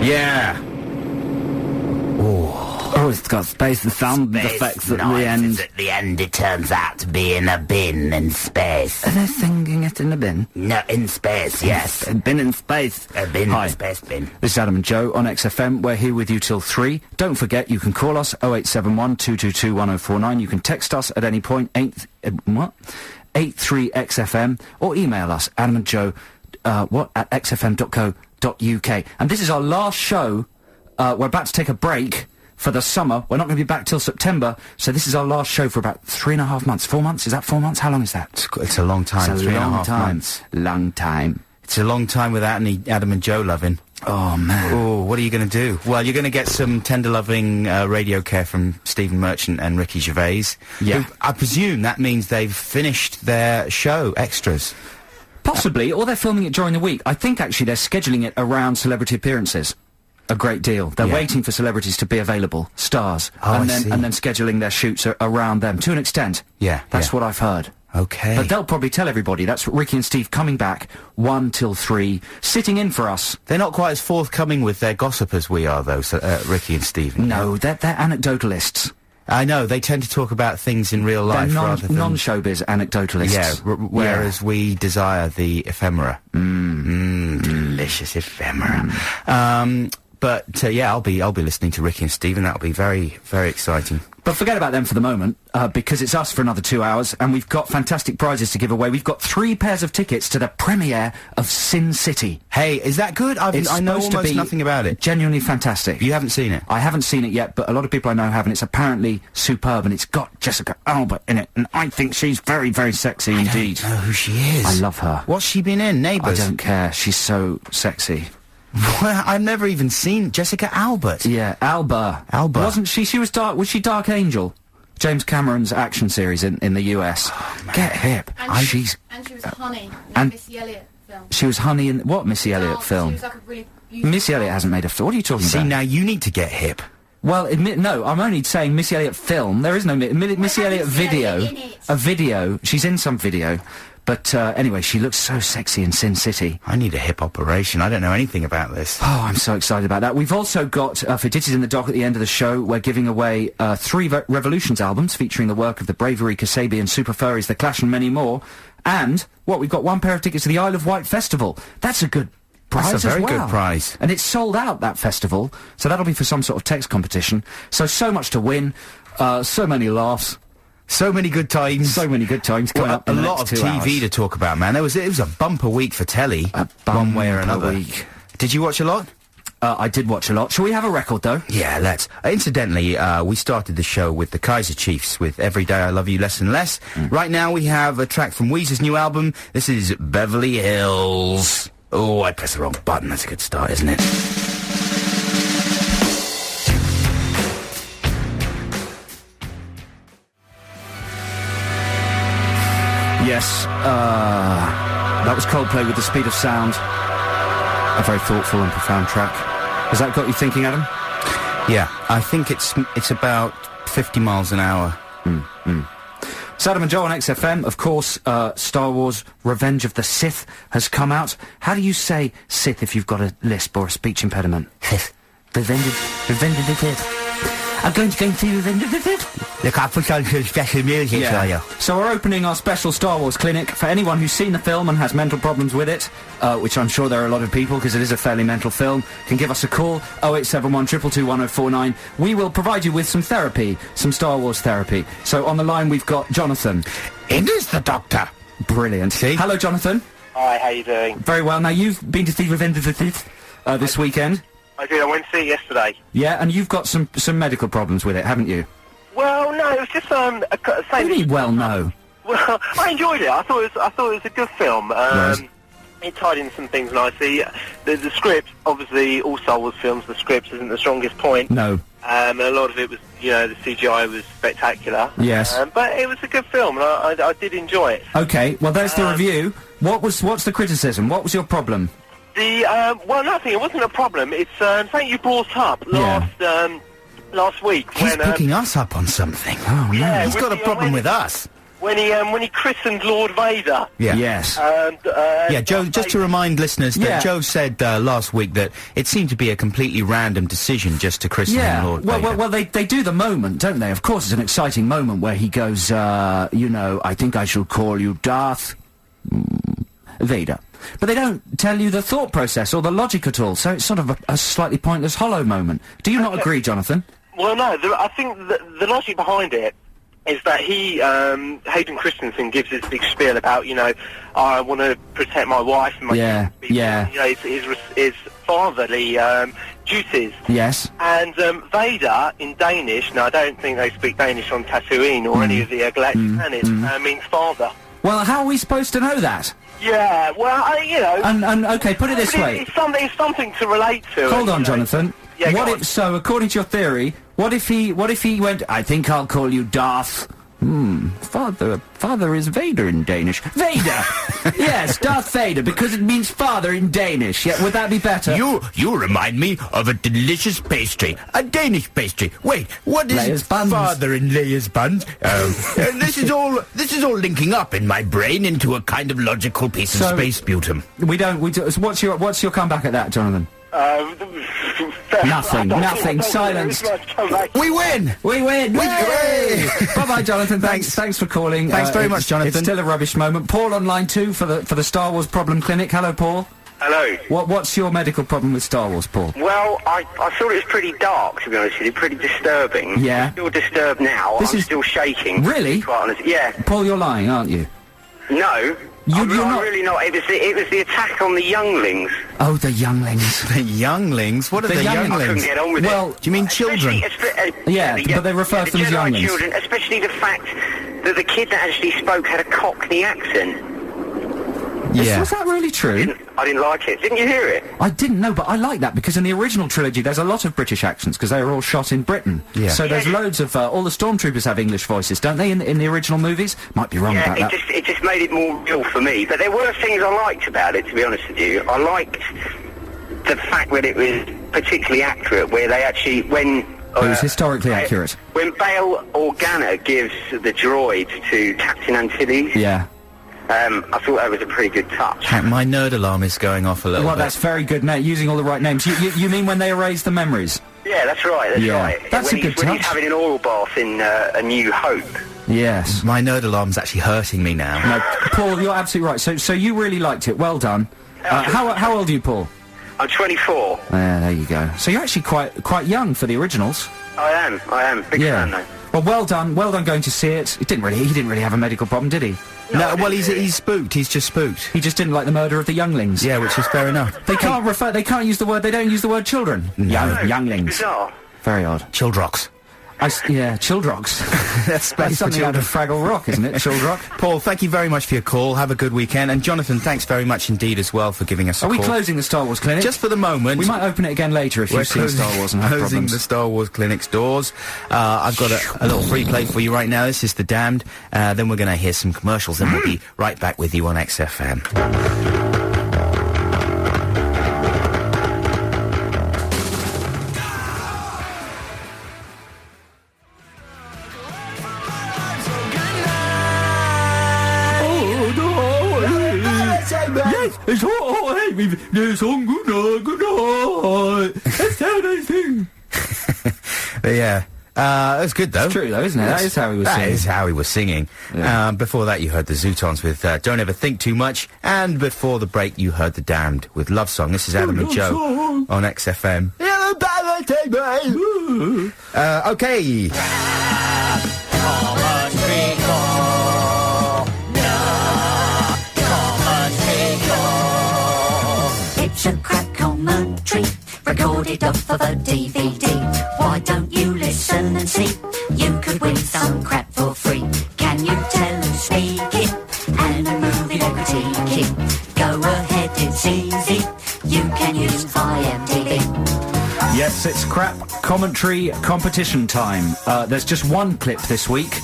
Yeah. Oh, it's got space and sound effects at the end. At the end, it turns out to be in a bin in space. Are they singing it in a bin? No, in space, yes. A bin in space. A bin, Hi. a space bin. This is Adam and Joe on XFM. We're here with you till 3. Don't forget, you can call us 0871 222 1049. You can text us at any point, 83XFM, or email us, Adam and Joe, at xfm.co.uk. And this is our last show. We're about to take a break for the summer. We're not going to be back till September, so this is our last show for about 3.5 months. 4 months? Is that 4 months? How long is that? It's a long time. It's a 3.5 months. Long time. It's a long time without any Adam and Joe loving. Oh, man. Oh, what are you going to do? Well, you're going to get some tender loving radio care from Stephen Merchant and Ricky Gervais. Yeah. Who, I presume that means they've finished their show, Extras. Possibly, or they're filming it during the week. I think, actually, they're scheduling it around celebrity appearances. A great deal. They're waiting for celebrities to be available, stars, and then scheduling their shoots around them, to an extent. Yeah. That's what I've heard. Okay. But they'll probably tell everybody. That's Ricky and Steve coming back 1 till 3, sitting in for us. They're not quite as forthcoming with their gossip as we are, though, so, Ricky and Stephen. No, they're anecdotalists. I know, they tend to talk about things in real life rather than... non-showbiz anecdotalists. Yeah, whereas we desire the ephemera. Delicious ephemera. But yeah, I'll be listening to Ricky and Stephen. That'll be very, very exciting. But forget about them for the moment, because it's us for another 2 hours, and we've got fantastic prizes to give away. We've got 3 pairs of tickets to the premiere of Sin City. Hey, is that good? I know almost nothing about it. Genuinely fantastic. You haven't seen it? I haven't seen it yet, but a lot of people I know have, and it's apparently superb, and it's got Jessica Alba in it, and I think she's very, very sexy indeed. I don't know who she is. I love her. What's she been in? Neighbours? I don't care. She's so sexy. Well, I've never even seen Jessica Albert. Yeah, Alba. Wasn't she? She was Dark. Was she Dark Angel? James Cameron's action series in the US. Oh, Get hip. And she was Honey in the Missy Elliott film. She was Honey in what Missy Elliott film? She was like a really beautiful Missy Elliott hasn't made a film. What are you talking about? See, now you need to get hip. Well, no, I'm only saying Missy Elliott film. There is no Missy Elliott video. A video. She's in some video. But, anyway, she looks so sexy in Sin City. I need a hip operation. I don't know anything about this. Oh, I'm so excited about that. We've also got, for Ditties in the Dock at the end of the show, we're giving away 3 Revolutions albums featuring the work of the Bravery, Kasabian, Super Furries, The Clash and many more. And, we've got 1 pair of tickets to the Isle of Wight Festival. That's a good prize That's a very as well. good prize. And it's sold out, that festival, so that'll be for some sort of text competition. So much to win, so many laughs. So many good times. So many good times coming up. A lot of TV to talk about, man. It was a bumper week for telly, one way or another. Week. Did you watch a lot? I did watch a lot. Shall we have a record, though? Yeah, let's. Incidentally, we started the show with the Kaiser Chiefs with Every Day I Love You Less and Less. Right now we have a track from Weezer's new album. This is Beverly Hills. Oh, I pressed the wrong button. That's a good start, isn't it? Yes, that was Coldplay with The Speed of Sound. A very thoughtful and profound track. Has that got you thinking, Adam? Yeah, I think it's about 50 miles an hour. It's Adam and Joe on XFM. Of course, Star Wars Revenge of the Sith has come out. How do you say Sith if you've got a lisp or a speech impediment? Sith. Revenge of the Sith. I'm going to see Revenge of the Sith. Look, I put on some special music for you. So we're opening our special Star Wars clinic for anyone who's seen the film and has mental problems with it, which I'm sure there are a lot of people, because it is a fairly mental film, can give us a call, 0871 222 1049. We will provide you with some therapy, some Star Wars therapy. So on the line we've got Jonathan. It is the Doctor. Brilliant. See? Hello, Jonathan. Hi, how you doing? Very well. Now, you've been to see Revenge of the Sith this weekend. I did. I went to see it yesterday. Yeah, and you've got some medical problems with it, haven't you? Well, no, it was just What do you mean, well, no? Well, I enjoyed it. I thought it was a good film. Right. It tied in some things nicely. The script, obviously, all Star Wars films, the script isn't the strongest point. No. A lot of it was, the CGI was spectacular. Yes. But it was a good film, and I did enjoy it. Okay, well, there's the review. What's the criticism? What was your problem? Well, nothing. It wasn't a problem. It's something you brought up last week. He's when, picking us up on something. Oh, no. yeah, He's got a the, problem when- with us. when he christened Lord Vader. Yeah. Yes. Yeah, Joe, just to remind listeners that Joe said last week that it seemed to be a completely random decision just to christen him Lord Vader. Well, they do the moment, don't they? Of course, it's an exciting moment where he goes, you know, I think I shall call you Darth Vader. But they don't tell you the thought process or the logic at all, so it's sort of a slightly pointless, hollow moment. Do you not agree, Jonathan? Well, no, I think the logic behind it is that Hayden Christensen gives this big spiel about, you know, I want to protect my wife and my kids, you know, his fatherly duties. Yes. And Vader, in Danish, now I don't think they speak Danish on Tatooine or any of the galactic planets, means father. Well, how are we supposed to know that? Yeah, well, you know... And okay, put it this way. It's something to relate to. Hold on, Jonathan. Yeah, what if, so, according to your theory, what if he went, I think I'll call you Darth... Father is Vader in Danish. Vader! Yes, Darth Vader, because it means father in Danish. Yeah, would that be better? You remind me of a delicious pastry. A Danish pastry. Wait, what is Layers buns. father in layers buns? This is all linking up in my brain into a kind of logical piece of space sputum. We do, so what's your comeback at that, Jonathan? Nothing. Silenced. We win! Bye-bye, Jonathan. Thanks for calling. Thanks very much, Jonathan. It's still a rubbish moment. Paul on line 2 for the Star Wars Problem Clinic. Hello, Paul. Hello. What's your medical problem with Star Wars, Paul? Well, I thought it was pretty dark, to be honest with you, pretty disturbing. Yeah. I'm still disturbed now. I'm still shaking. Really? Quite honest. Yeah. Paul, you're lying, aren't you? No. I'm not really not. It was the attack on the younglings. Oh, the younglings. The younglings? What are the younglings? I couldn't get on with well, it. Do you mean children? But they refer to them as younglings. Children, especially the fact that the kid that actually spoke had a Cockney accent. Yeah. Was that really true? I didn't like it. Didn't you hear it? I didn't know, but I like that because in the original trilogy there's a lot of British accents because they were all shot in Britain. Yeah. So there's loads of all the stormtroopers have English voices, don't they? In the original movies, might be wrong about that. It just made it more real for me. But there were things I liked about it. To be honest with you, I liked the fact that it was particularly accurate, where they actually it was historically accurate. When Bail Organa gives the droid to Captain Antilles. Yeah. I thought that was a pretty good touch. My nerd alarm is going off a little bit. Well, that's very good, using all the right names. You mean when they erase the memories? Yeah, that's right, that's right. That's a good touch. When he's having an oil bath in A New Hope. Yes. My nerd alarm's actually hurting me now. No, Paul, you're absolutely right. So you really liked it. Well done. How old are you, Paul? I'm 24. There you go. So you're actually quite young for the originals. I am. Big fan, though. Well done going to see it. He didn't really have a medical problem, did he? No, well, he's spooked. He's just spooked. He just didn't like the murder of the younglings. Yeah, which is fair enough. They don't use the word children. No. Younglings. Bizarre. Very odd. Childrocks. Childrocks. That's something out of Fraggle Rock, isn't it? Childrock. Paul, thank you very much for your call. Have a good weekend. And Jonathan, thanks very much indeed as well for giving us a call. Are we closing the Star Wars Clinic? Just for the moment. We might open it again later if you've seen Star Wars and have problems. Closing the Star Wars Clinic's doors. I've got a little free play for you right now. This is The Damned. Then we're going to hear some commercials and we'll be right back with you on XFM. Yes, it's all right. The song good night. That's how they sing. Yeah. That's good, though. It's true, though, isn't it? That is how he was singing. That is how he was singing. Yeah. Before that, you heard the Zootons with Don't Ever Think Too Much. And before the break, you heard The Damned with Love Song. This is Adam and Joe on XFM. Okay. It's a crack commentary, recorded off of a DVD. Why don't you listen and see? You could win some crap for free. Can you tell who's speaking? And a movie they critiquing. Go ahead, it's easy. You can use IMDb. Yes, it's crap commentary competition time. There's just one clip this week.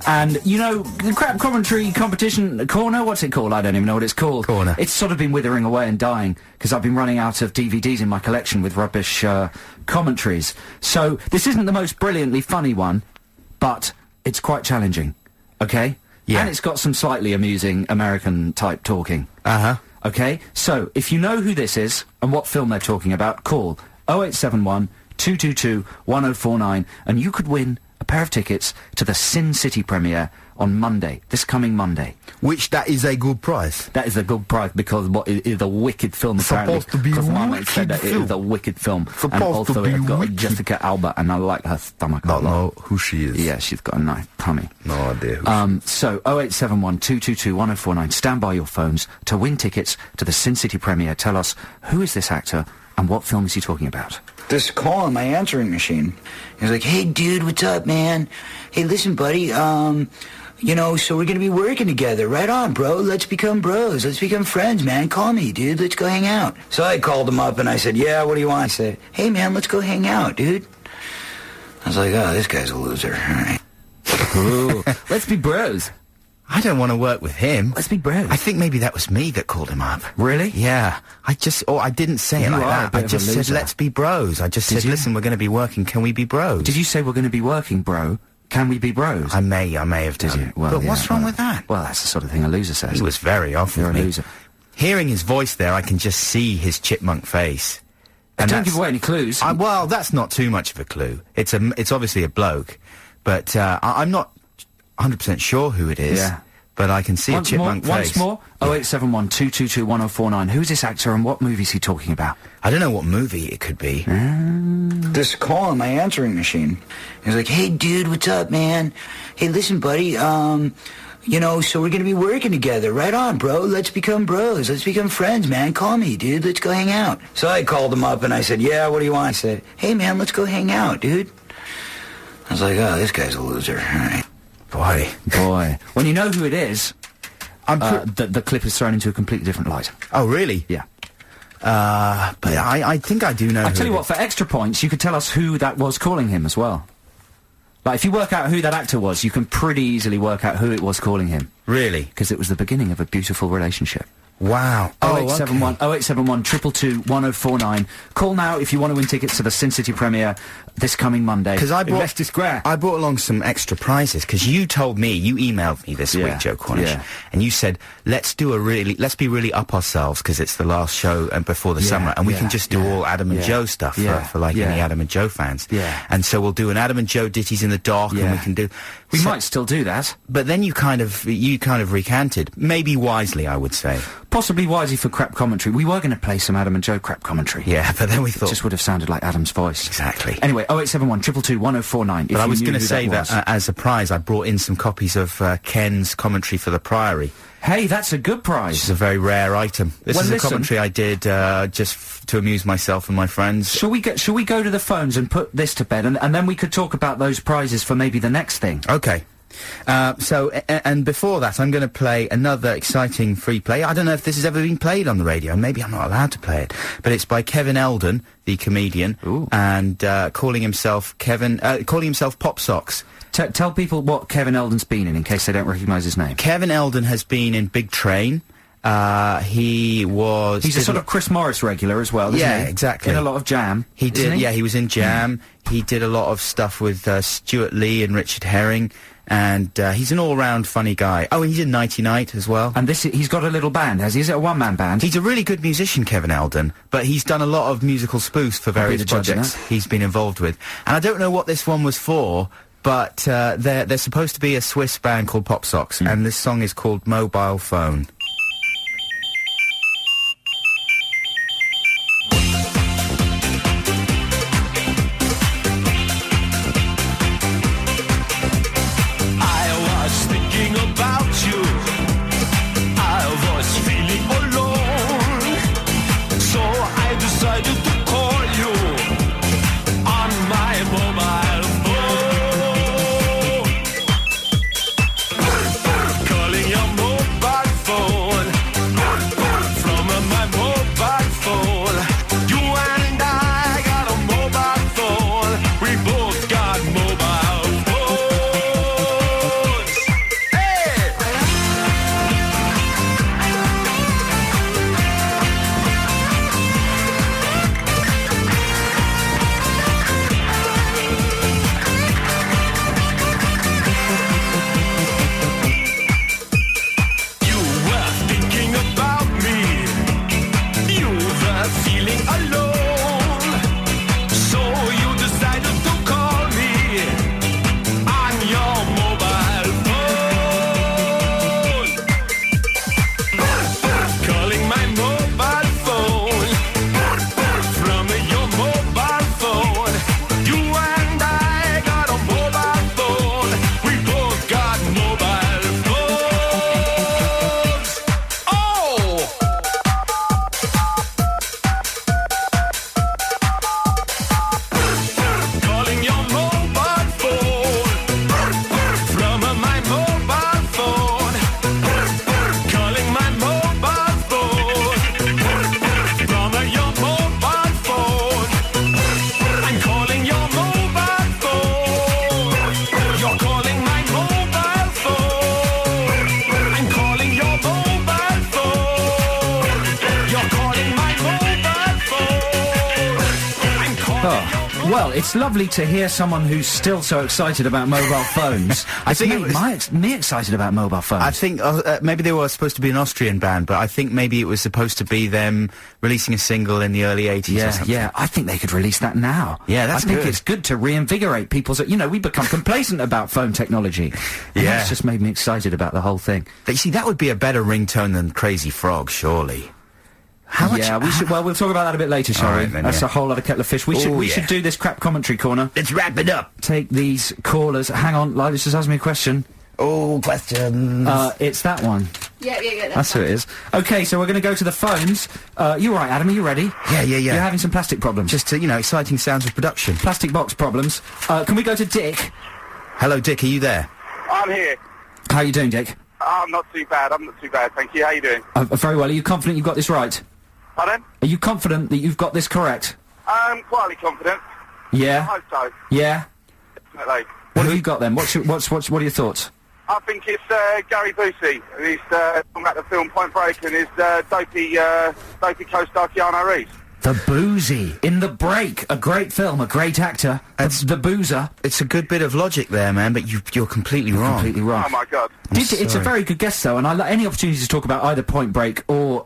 And, you know, the crap commentary competition corner, what's it called? I don't even know what it's called. Corner. It's sort of been withering away and dying, because I've been running out of DVDs in my collection with rubbish commentaries. So, this isn't the most brilliantly funny one, but it's quite challenging, okay? Yeah. And it's got some slightly amusing American-type talking. Uh-huh. Okay? So, if you know who this is and what film they're talking about, call 0871 222 1049 and you could win a pair of tickets to the Sin City premiere on Monday, this coming Monday. Which that is a good price. That is a good price because it is a wicked film. Supposed to be because a my mate wicked said that film. it is a wicked film. Supposed and also to be it's got wicked. Jessica Alba and I like her stomach a Don't lot. know who she is. Yeah, she's got a nice tummy. No idea who So 0871 222 1049. Stand by your phones to win tickets to the Sin City premiere. Tell us who is this actor and what film is he talking about? This call on my answering machine. He was like, "Hey, dude, what's up, man? Hey, listen, buddy, you know, so we're gonna be working together. Right on, bro. Let's become bros. Let's become friends, man. Call me, dude. Let's go hang out." So I called him up and I said, "Yeah, what do you want?" I said, "Hey, man, let's go hang out, dude." I was like, "Oh, this guy's a loser. All right." Ooh, let's be bros. I don't want to work with him. Let's be bros. I think maybe that was me that called him up. Really? Yeah. I didn't say it You like are a that. bit I of a just said, loser. let's be bros. I just said, you? listen, we're going to be working. Can we be bros? Did you say we're going to be working, bro? Can we be bros? I may have done. you? Well, but yeah, what's wrong well- with that? Well, that's the sort of thing a loser says. He was very off You're with a me. loser. Hearing his voice there, I can just see his chipmunk face. Don't that's- give away any clues. Well, that's not too much of a clue. It's obviously a bloke, but I'm not 100% sure who it is. Yeah. But I can see a chipmunk face. Once more, 0871 222 1049. Who's this actor and what movie is he talking about? I don't know what movie it could be. This call on my answering machine. He was like, "Hey, dude, what's up, man? Hey, listen, buddy, you know, so we're gonna be working together. Right on, bro. Let's become bros. Let's become friends, man. Call me, dude. Let's go hang out." So I called him up and I said, "Yeah, what do you want?" I said, "Hey, man, let's go hang out, dude." I was like, "Oh, this guy's a loser. All right." Boy. When you know who it is, the clip is thrown into a completely different light. Oh, really? Yeah. But I think I do know. I who tell you it what, for extra points, you could tell us who that was calling him as well. Like, if you work out who that actor was, you can pretty easily work out who it was calling him. Really? Because it was the beginning of a beautiful relationship. Wow. 0871 0871 222 1049. Call now if you want to win tickets to the Sin City premiere this coming Monday. Because I in Leicester Square. brought along some extra prizes because you told me, you emailed me this week, Joe Cornish, and you said let's be really up ourselves because it's the last show and before the summer, and we can just do all Adam and Joe stuff for like any Adam and Joe fans. Yeah. And so we'll do an Adam and Joe Ditties in the Dark, and we can do. We might still do that. But then you kind of recanted, maybe wisely, I would say. Possibly wisely for crap commentary. We were going to play some Adam and Joe crap commentary. Yeah, but then we It thought just would have sounded like Adam's voice. exactly. Anyway, 0871 222 1049. But I was going to say that as a prize, I brought in some copies of Ken's commentary for the Priory. Hey, that's a good prize. Which is a very rare item. This Well, is listen. a commentary I did just to amuse myself and my friends. Shall we go to the phones and put this to bed, and then we could talk about those prizes for maybe the next thing? Okay. And before that, I'm going to play another exciting free play. I don't know if this has ever been played on the radio. Maybe I'm not allowed to play it. But it's by Kevin Eldon, the comedian, and calling himself Pop Socks. Tell people what Kevin Eldon's been in case they don't recognise his name. Kevin Eldon has been in Big Train. He's a sort of Chris Morris regular as well, isn't he? Yeah, exactly. In a lot of Jam. He isn't did, he? yeah, he was in Jam. He did a lot of stuff with Stuart Lee and Richard Herring, and he's an all-round funny guy. Oh, and he's in Nighty Night as well. And he's got a little band, has he? Is it a one-man band? He's a really good musician, Kevin Eldon, but he's done a lot of musical spoofs for various the judge in projects that. he's been involved with. And I don't know what this one was for, but they're supposed to be a Swiss band called Pop Socks, and this song is called Mobile Phone. Calling your mobile phone. Oh, well, it's lovely to hear someone who's still so excited about mobile phones. I think me excited about mobile phones. I think maybe they were supposed to be an Austrian band, but I think maybe it was supposed to be them releasing a single in the early 80s or something. Yeah, I think they could release that now. Yeah, that's I think good. it's good to reinvigorate people's... You know, we become complacent about phone technology. And Yeah. that's just made me excited about the whole thing. But you see, that would be a better ringtone than Crazy Frog, surely. How much? Yeah, well, we'll talk about that a bit later, shall All we? right, then, That's yeah. a whole lot of kettle of fish. We should do this crap commentary corner. Let's wrap it up. Take these callers. Hang on, Lilas just asked me a question. Oh, questions. It's that one. Yeah. That's who it is. Okay, so we're going to go to the phones. You all right, Adam? Are you ready? Yeah. You're having some plastic problems. Just, exciting sounds of production. Plastic box problems. Can we go to Dick? Hello, Dick, are you there? I'm here. How are you doing, Dick? I'm not too bad, thank you. How you doing? Very well. Are you confident you've got this right? Pardon? Are you confident that you've got this correct? I'm quietly confident. I Yeah? hope so, Yeah? definitely. What have you got then? What are your thoughts? I think it's Gary Busey. He's talking about the film Point Break and his dopey co-star Keanu Reeves. The Boozy in The Break. A great film, a great actor. The Boozer. It's a good bit of logic there, man, but you're completely wrong. Completely wrong. Oh my God. It's a sorry. very good guess, though, and I like any opportunity to talk about either Point Break or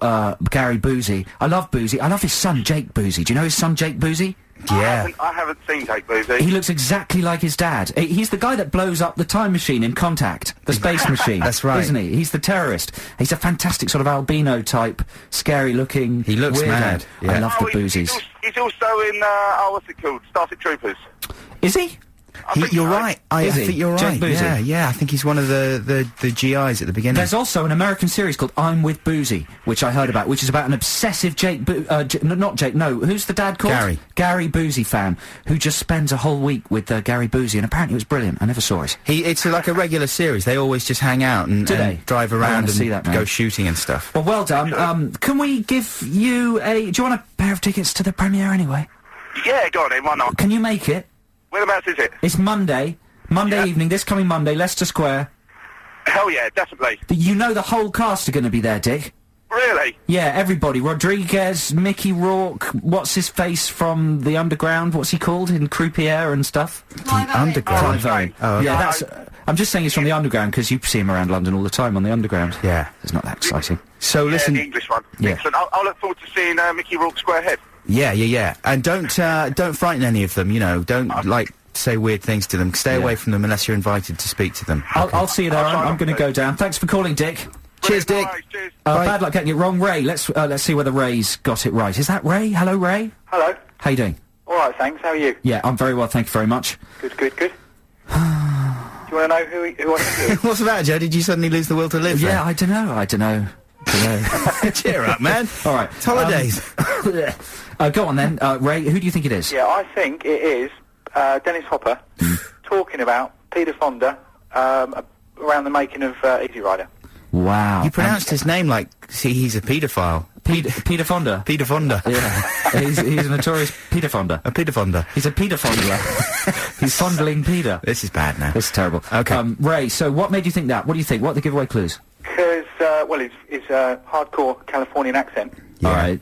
Gary Busey. I love Busey. I love his son, Jake Busey. Do you know his son, Jake Busey? Yeah. I haven't seen Jake Busey. He looks exactly like his dad. He's the guy that blows up the time machine in Contact, the space machine. That's right. Isn't he? He's the terrorist. He's a fantastic sort of albino type, scary-looking. He looks weirdo. mad. Yeah. I love the he's Boozies. He's also in, what's it called? Starship Troopers. Is he? You're right. I Is he? think you're Jake right. Busey? Yeah. I think he's one of the GIs at the beginning. There's also an American series called I'm With Boozy, which I heard about, which is about an obsessive who's the dad called? Gary. Gary Busey fan, who just spends a whole week with Gary Busey, and apparently it was brilliant. I never saw it. It's like a regular series. They always just hang out and drive I around wanna and see that, man. go shooting and stuff. Well, well done. Can we give you do you want a pair of tickets to the premiere anyway? Yeah, go on then, why not? Can you make it? Whereabouts is it? It's Monday evening, this coming Monday, Leicester Square. Hell yeah, definitely. You know the whole cast are going to be there, Dick. Really? Yeah, everybody. Rodriguez, Mickey Rourke, what's his face from The Underground? What's he called in Croupier and stuff? Underground. Clive Owen. Oh, Yeah, that's... I'm just saying he's from The Underground because you see him around London all the time on The Underground. Yeah. It's not that exciting. So listen. the English one. Yeah. Excellent. I'll look forward to seeing Mickey Rourke Squarehead. Yeah. And don't frighten any of them. Don't say weird things to them. Stay away from them unless you're invited to speak to them. I'll see you there. I'm going to go down. Thanks for calling, Dick. Cheers, Dick. Cheers. Bad luck getting it wrong. Ray, let's see whether Ray's got it right. Is that Ray? Hello, Ray? Hello. How you doing? All right, thanks. How are you? Yeah, I'm very well, thank you very much. Good. Do you want to know who I think? What's the matter, Joe? Did you suddenly lose the will to live? Yeah, I don't know. Cheer up, man. All right. It's holidays. Go on then. Ray, who do you think it is? Yeah, I think it is Dennis Hopper talking about Peter Fonda around the making of Easy Rider. Wow. You pronounced his name like he's a paedophile. Peter Fonda? Peter Fonda. Yeah. he's a notorious Peter Fonda. A Peter Fonda. He's a Peter Fondler. He's fondling Peter. This is bad now. This is terrible. Okay. Ray, so what made you think that? What do you think? What are the giveaway clues? Because, his hardcore Californian accent. Yeah. All right,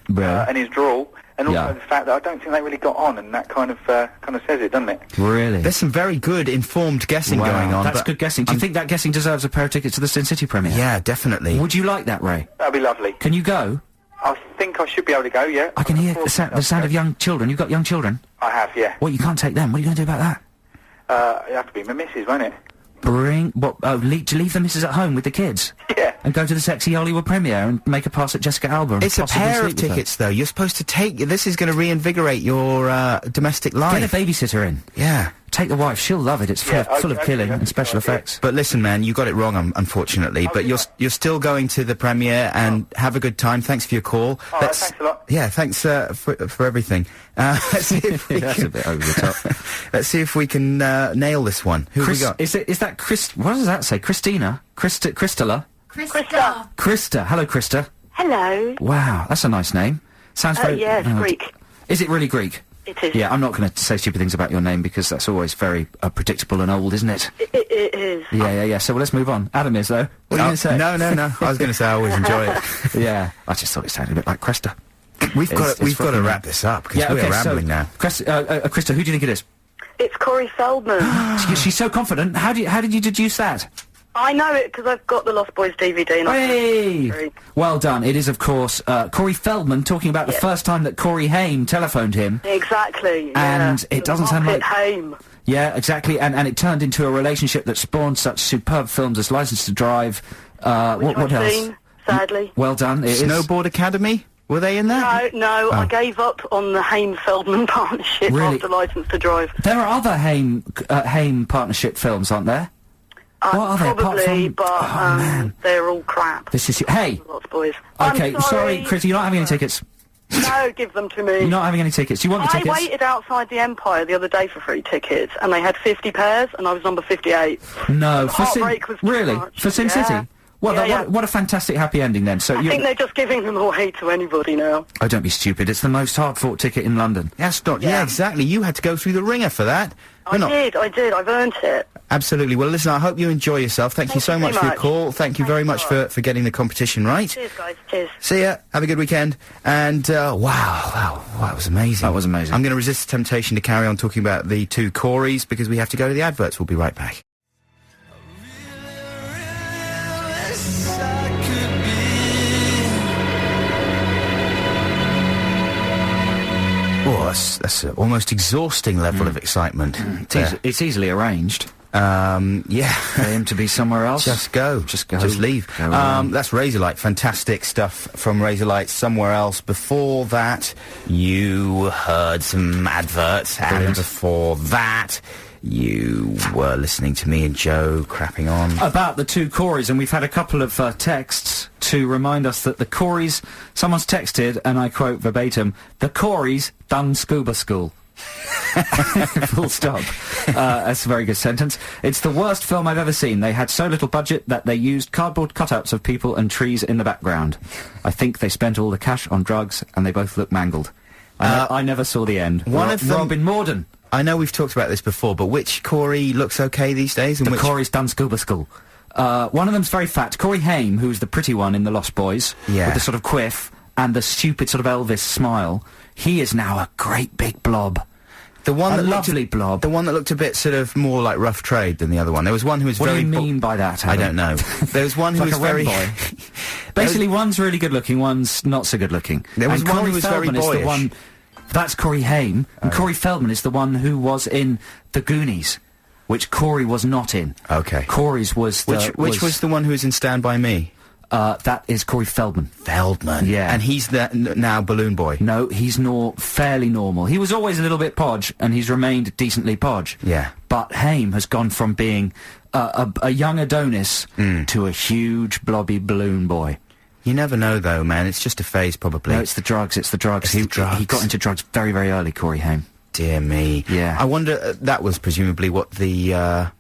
and his drawl. And also Yeah. the fact that I don't think they really got on, and that kind of says it, doesn't it? Really? There's some very good informed guessing going on. That's but good guessing. Do you think that guessing deserves a pair of tickets to the Sin City premiere? Yeah, definitely. Would you like that, Ray? That'd be lovely. Can you go? I think I should be able to go, yeah. I can hear the sound of young children. You've got young children? I have, yeah. Well, you can't take them. What are you going to do about that? It'll have to be my missus, won't it? Leave the missus at home with the kids? Yeah. And go to the sexy Hollywood premiere and make a pass at Jessica Alba and It's a possibly pair of sleep with her? tickets, though. You're supposed to take... This is going to reinvigorate your domestic life. Get a babysitter in. Yeah. Take the wife. She'll love it. It's full of killing and special effects. But listen, man, you got it wrong, unfortunately. But you're still going to the premiere, and have a good time. Thanks for your call. All right, thanks a lot. Yeah, thanks for everything. Let's see if we That's can, a bit over the top. Let's see if we can nail this one. Who have we got? Is that Chris? What does that say? Christina? Christella? Krista. Hello, Krista. Hello. Wow, that's a nice name. Sounds very... Yeah, it's Greek. Is it really Greek? It is. Yeah, I'm not going to say stupid things about your name because that's always very predictable and old, isn't it? It is. Yeah. So let's move on. Adam is, though. What are you going to say? No. I was going to say I always enjoy it. Yeah, I just thought it sounded a bit like Cresta. We've got to wrap this up, because we're rambling now. Krista, who do you think it is? It's Corey Feldman. She's so confident. How did you deduce that? I know it because I've got the Lost Boys DVD. And Hey! Well done. It is, of course, Corey Feldman talking about the first time that Corey Haim telephoned him. Exactly. And it doesn't sound like... Haim. Yeah, exactly. And it turned into a relationship that spawned such superb films as License to Drive. What else? Seen, sadly. Well done. Snowboard Academy? Were they in that? No, I gave up on the Haim-Feldman partnership after License to Drive. There are other Haim partnership films, aren't there? What are they? Probably, but they're all crap. This is... Hey! Lots of boys. Okay, sorry, Chris, you're not having any tickets. No, give them to me. You're not having any tickets. Do you want the tickets? I waited outside the Empire the other day for free tickets, and they had 50 pairs, and I was number 58. No, for Sin City? Well, what a fantastic happy ending then. So I think they're just giving them away to anybody now. Oh, don't be stupid. It's the most hard-fought ticket in London. That's not... Yeah, exactly. You had to go through the ringer for that. I did. I've earned it. Absolutely. Well, listen, I hope you enjoy yourself. Thank you so much for your call. Thank you very much for getting the competition right. Cheers, guys. Cheers. See ya. Have a good weekend. And, wow, that was amazing. That was amazing. I'm going to resist the temptation to carry on talking about the two Coreys because we have to go to the adverts. We'll be right back. Oh, that's an almost exhausting level of excitement. It's easily arranged. Yeah. For him to be somewhere else. Just go. Just leave. That's Razorlight. Fantastic stuff from Razorlight. Somewhere else. Before that, you heard some adverts. And before that, you were listening to me and Joe crapping on about the two Coreys, and we've had a couple of texts to remind us that the Coreys... Someone's texted, and I quote verbatim, "The Coreys done scuba school." Full stop. That's a very good sentence. "It's the worst film I've ever seen. They had so little budget that they used cardboard cutouts of people and trees in the background. I think they spent all the cash on drugs, and they both look mangled. I never saw the end." One of them... Robin Morden. I know we've talked about this before, but which Corey looks okay these days? And the Corey's done scuba school. One of them's very fat. Corey Haim, who's the pretty one in The Lost Boys, with the sort of quiff and the stupid sort of Elvis smile, he is now a great big blob. The lovely blob. The one that looked a bit sort of more like rough trade than the other one. There was one who was what very... What do you mean by that, Adam? I don't know. There was one who like was very... boy. Basically, one's really good looking, one's not so good looking. There was one who was very boyish. That's Corey Haim, and Corey Feldman is the one who was in The Goonies, which Corey was not in. Okay. Corey's was the... Which was the one who was in Stand By Me? That is Corey Feldman. Feldman? Yeah. And he's now Balloon Boy? No, he's fairly normal. He was always a little bit podge, and he's remained decently podge. Yeah. But Haim has gone from being a young Adonis to a huge blobby Balloon Boy. You never know, though, man. It's just a phase, probably. No, it's the drugs. It's the drugs. He got into drugs very, very early, Corey Haim. Dear me. Yeah. I wonder, that was presumably what the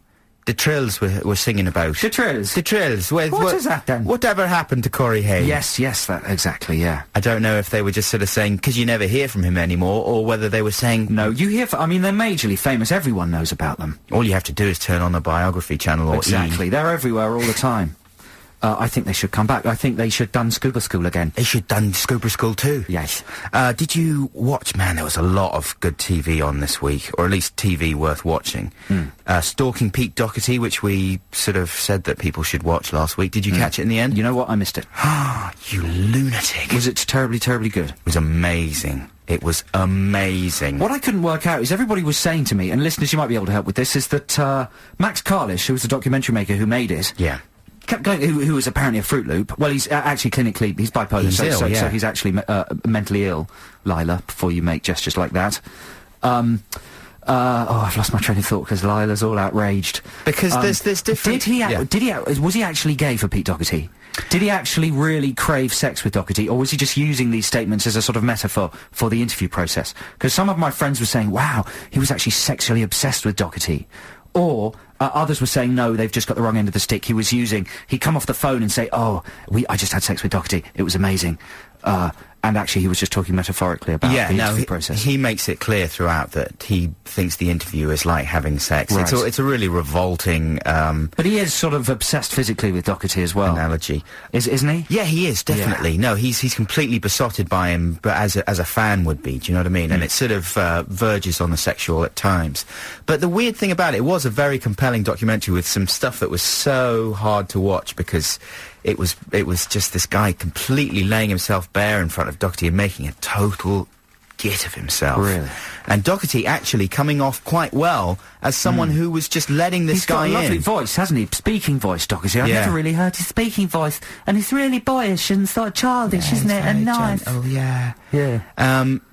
Trills were singing about. The Trills? The Trills. What is that, then? Whatever happened to Corey Haim? Yes, that, exactly, yeah. I don't know if they were just sort of saying, because you never hear from him anymore, or whether they were saying... No, you hear... I mean, they're majorly famous. Everyone knows about them. All you have to do is turn on the biography channel or Exactly. They're everywhere all the time. I think they should come back. I think they should done scuba school again. They should done scuba school too. Yes. Did you watch? Man, there was a lot of good TV on this week, or at least TV worth watching. Stalking Pete Doherty, which we sort of said that people should watch last week. Did you catch it in the end? You know what? I missed it. You lunatic. Was it terribly, terribly good? It was amazing. It was amazing. What I couldn't work out is everybody was saying to me, and listeners, you might be able to help with this, is that Max Carlish, who was the documentary maker who made it... Yeah. Kept going, who was apparently a Fruit Loop. Well, he's actually clinically, he's bipolar, so he's actually mentally ill, Lila, before you make gestures like that. I've lost my train of thought because Lila's all outraged. Because there's different... Was he actually gay for Pete Doherty? Did he actually really crave sex with Doherty, or was he just using these statements as a sort of metaphor for the interview process? Because some of my friends were saying, wow, he was actually sexually obsessed with Doherty. Or others were saying, no, they've just got the wrong end of the stick. He'd come off the phone and say, I just had sex with Doherty. It was amazing. And actually, he was just talking metaphorically about the interview process. He makes it clear throughout that he thinks the interview is like having sex. Right. It's a really revolting... but he is sort of obsessed physically with Doherty as well. Analogy. Isn't he? Yeah, he is, definitely. Yeah. No, he's completely besotted by him, but as a fan would be, do you know what I mean? And it sort of verges on the sexual at times. But the weird thing about it was a very compelling documentary with some stuff that was so hard to watch because... It was just this guy completely laying himself bare in front of Doherty and making a total git of himself. Really? And Doherty actually coming off quite well as someone who was just letting this guy in. He's got a lovely voice, hasn't he? Speaking voice, Doherty. I've never really heard his speaking voice. And it's really boyish and sort of childish, isn't it? And nice. Oh, yeah. Yeah.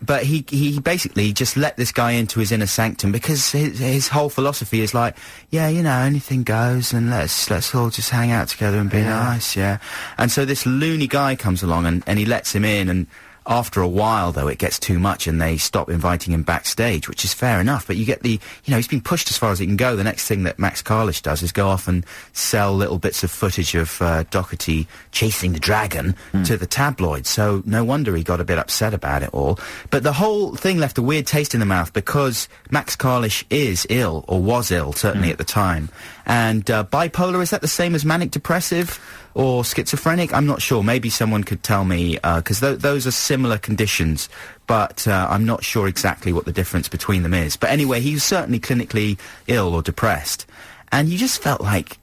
But he basically just let this guy into his inner sanctum because his whole philosophy is like, yeah, you know, anything goes and let's all just hang out together and be nice, yeah. And so this loony guy comes along and he lets him in and... After a while, though, it gets too much and they stop inviting him backstage, which is fair enough. But you get he's been pushed as far as he can go. The next thing that Max Carlish does is go off and sell little bits of footage of Doherty chasing the dragon to the tabloids. So no wonder he got a bit upset about it all. But the whole thing left a weird taste in the mouth because Max Carlish is ill, or was ill, certainly at the time. And bipolar, is that the same as manic depressive? Or schizophrenic? I'm not sure. Maybe someone could tell me, because those are similar conditions, but I'm not sure exactly what the difference between them is. But anyway, he was certainly clinically ill or depressed. And you just felt like,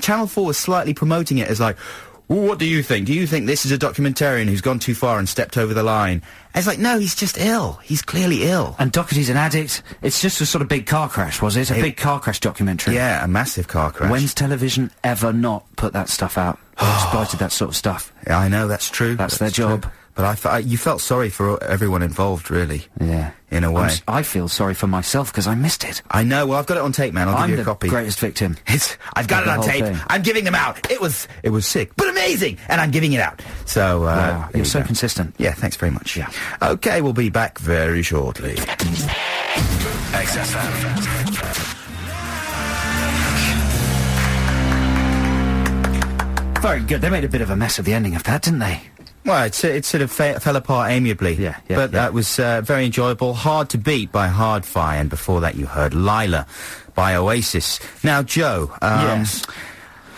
Channel 4 was slightly promoting it as like, well, what do you think? Do you think this is a documentarian who's gone too far and stepped over the line? And it's like, no, he's just ill. He's clearly ill. And Doherty's an addict. It's just a sort of big car crash, was it? A big car crash documentary. Yeah, a massive car crash. When's television ever not put that stuff out? Or exploited that sort of stuff? Yeah, I know, that's true. That's their job. True. But you felt sorry for everyone involved, really. Yeah. In a way. I feel sorry for myself because I missed it. I know. Well, I've got it on tape, man. I'll give you a copy. I'm the greatest victim. I've got it on tape. Thing. I'm giving them out. It was sick, but amazing, and I'm giving it out. So, wow, you're so consistent. Yeah, thanks very much. Yeah. Okay, we'll be back very shortly. XFM. Very good. They made a bit of a mess of the ending of that, didn't they? Well, it sort of fell apart amiably. Yeah. But that was very enjoyable. Hard to Beat by Hardfire, and before that you heard Lila by Oasis. Now, Joe, yes.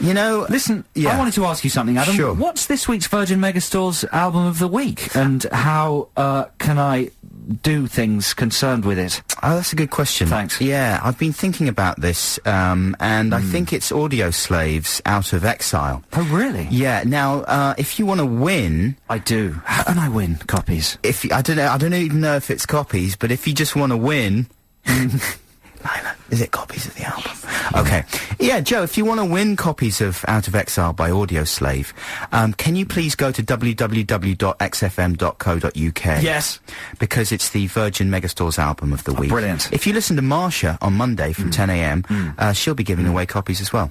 You know... Listen, I wanted to ask you something, Adam. Sure. What's this week's Virgin Megastore's album of the week? And how can I do things concerned with it? Oh, that's a good question. Thanks. Yeah, I've been thinking about this, and I think it's Audio Slave's Out of Exile. Oh, really? Yeah. Now, if you want to win... I do. How can I win copies? I don't even know if it's copies, but if you just want to win... Lila, is it copies of the album? Okay. Yeah, Joe, if you want to win copies of Out of Exile by Audio Slave, can you please go to www.xfm.co.uk? Yes. Because it's the Virgin Megastore's album of the week. Brilliant. If you listen to Marsha on Monday from 10 a.m, she'll be giving away copies as well.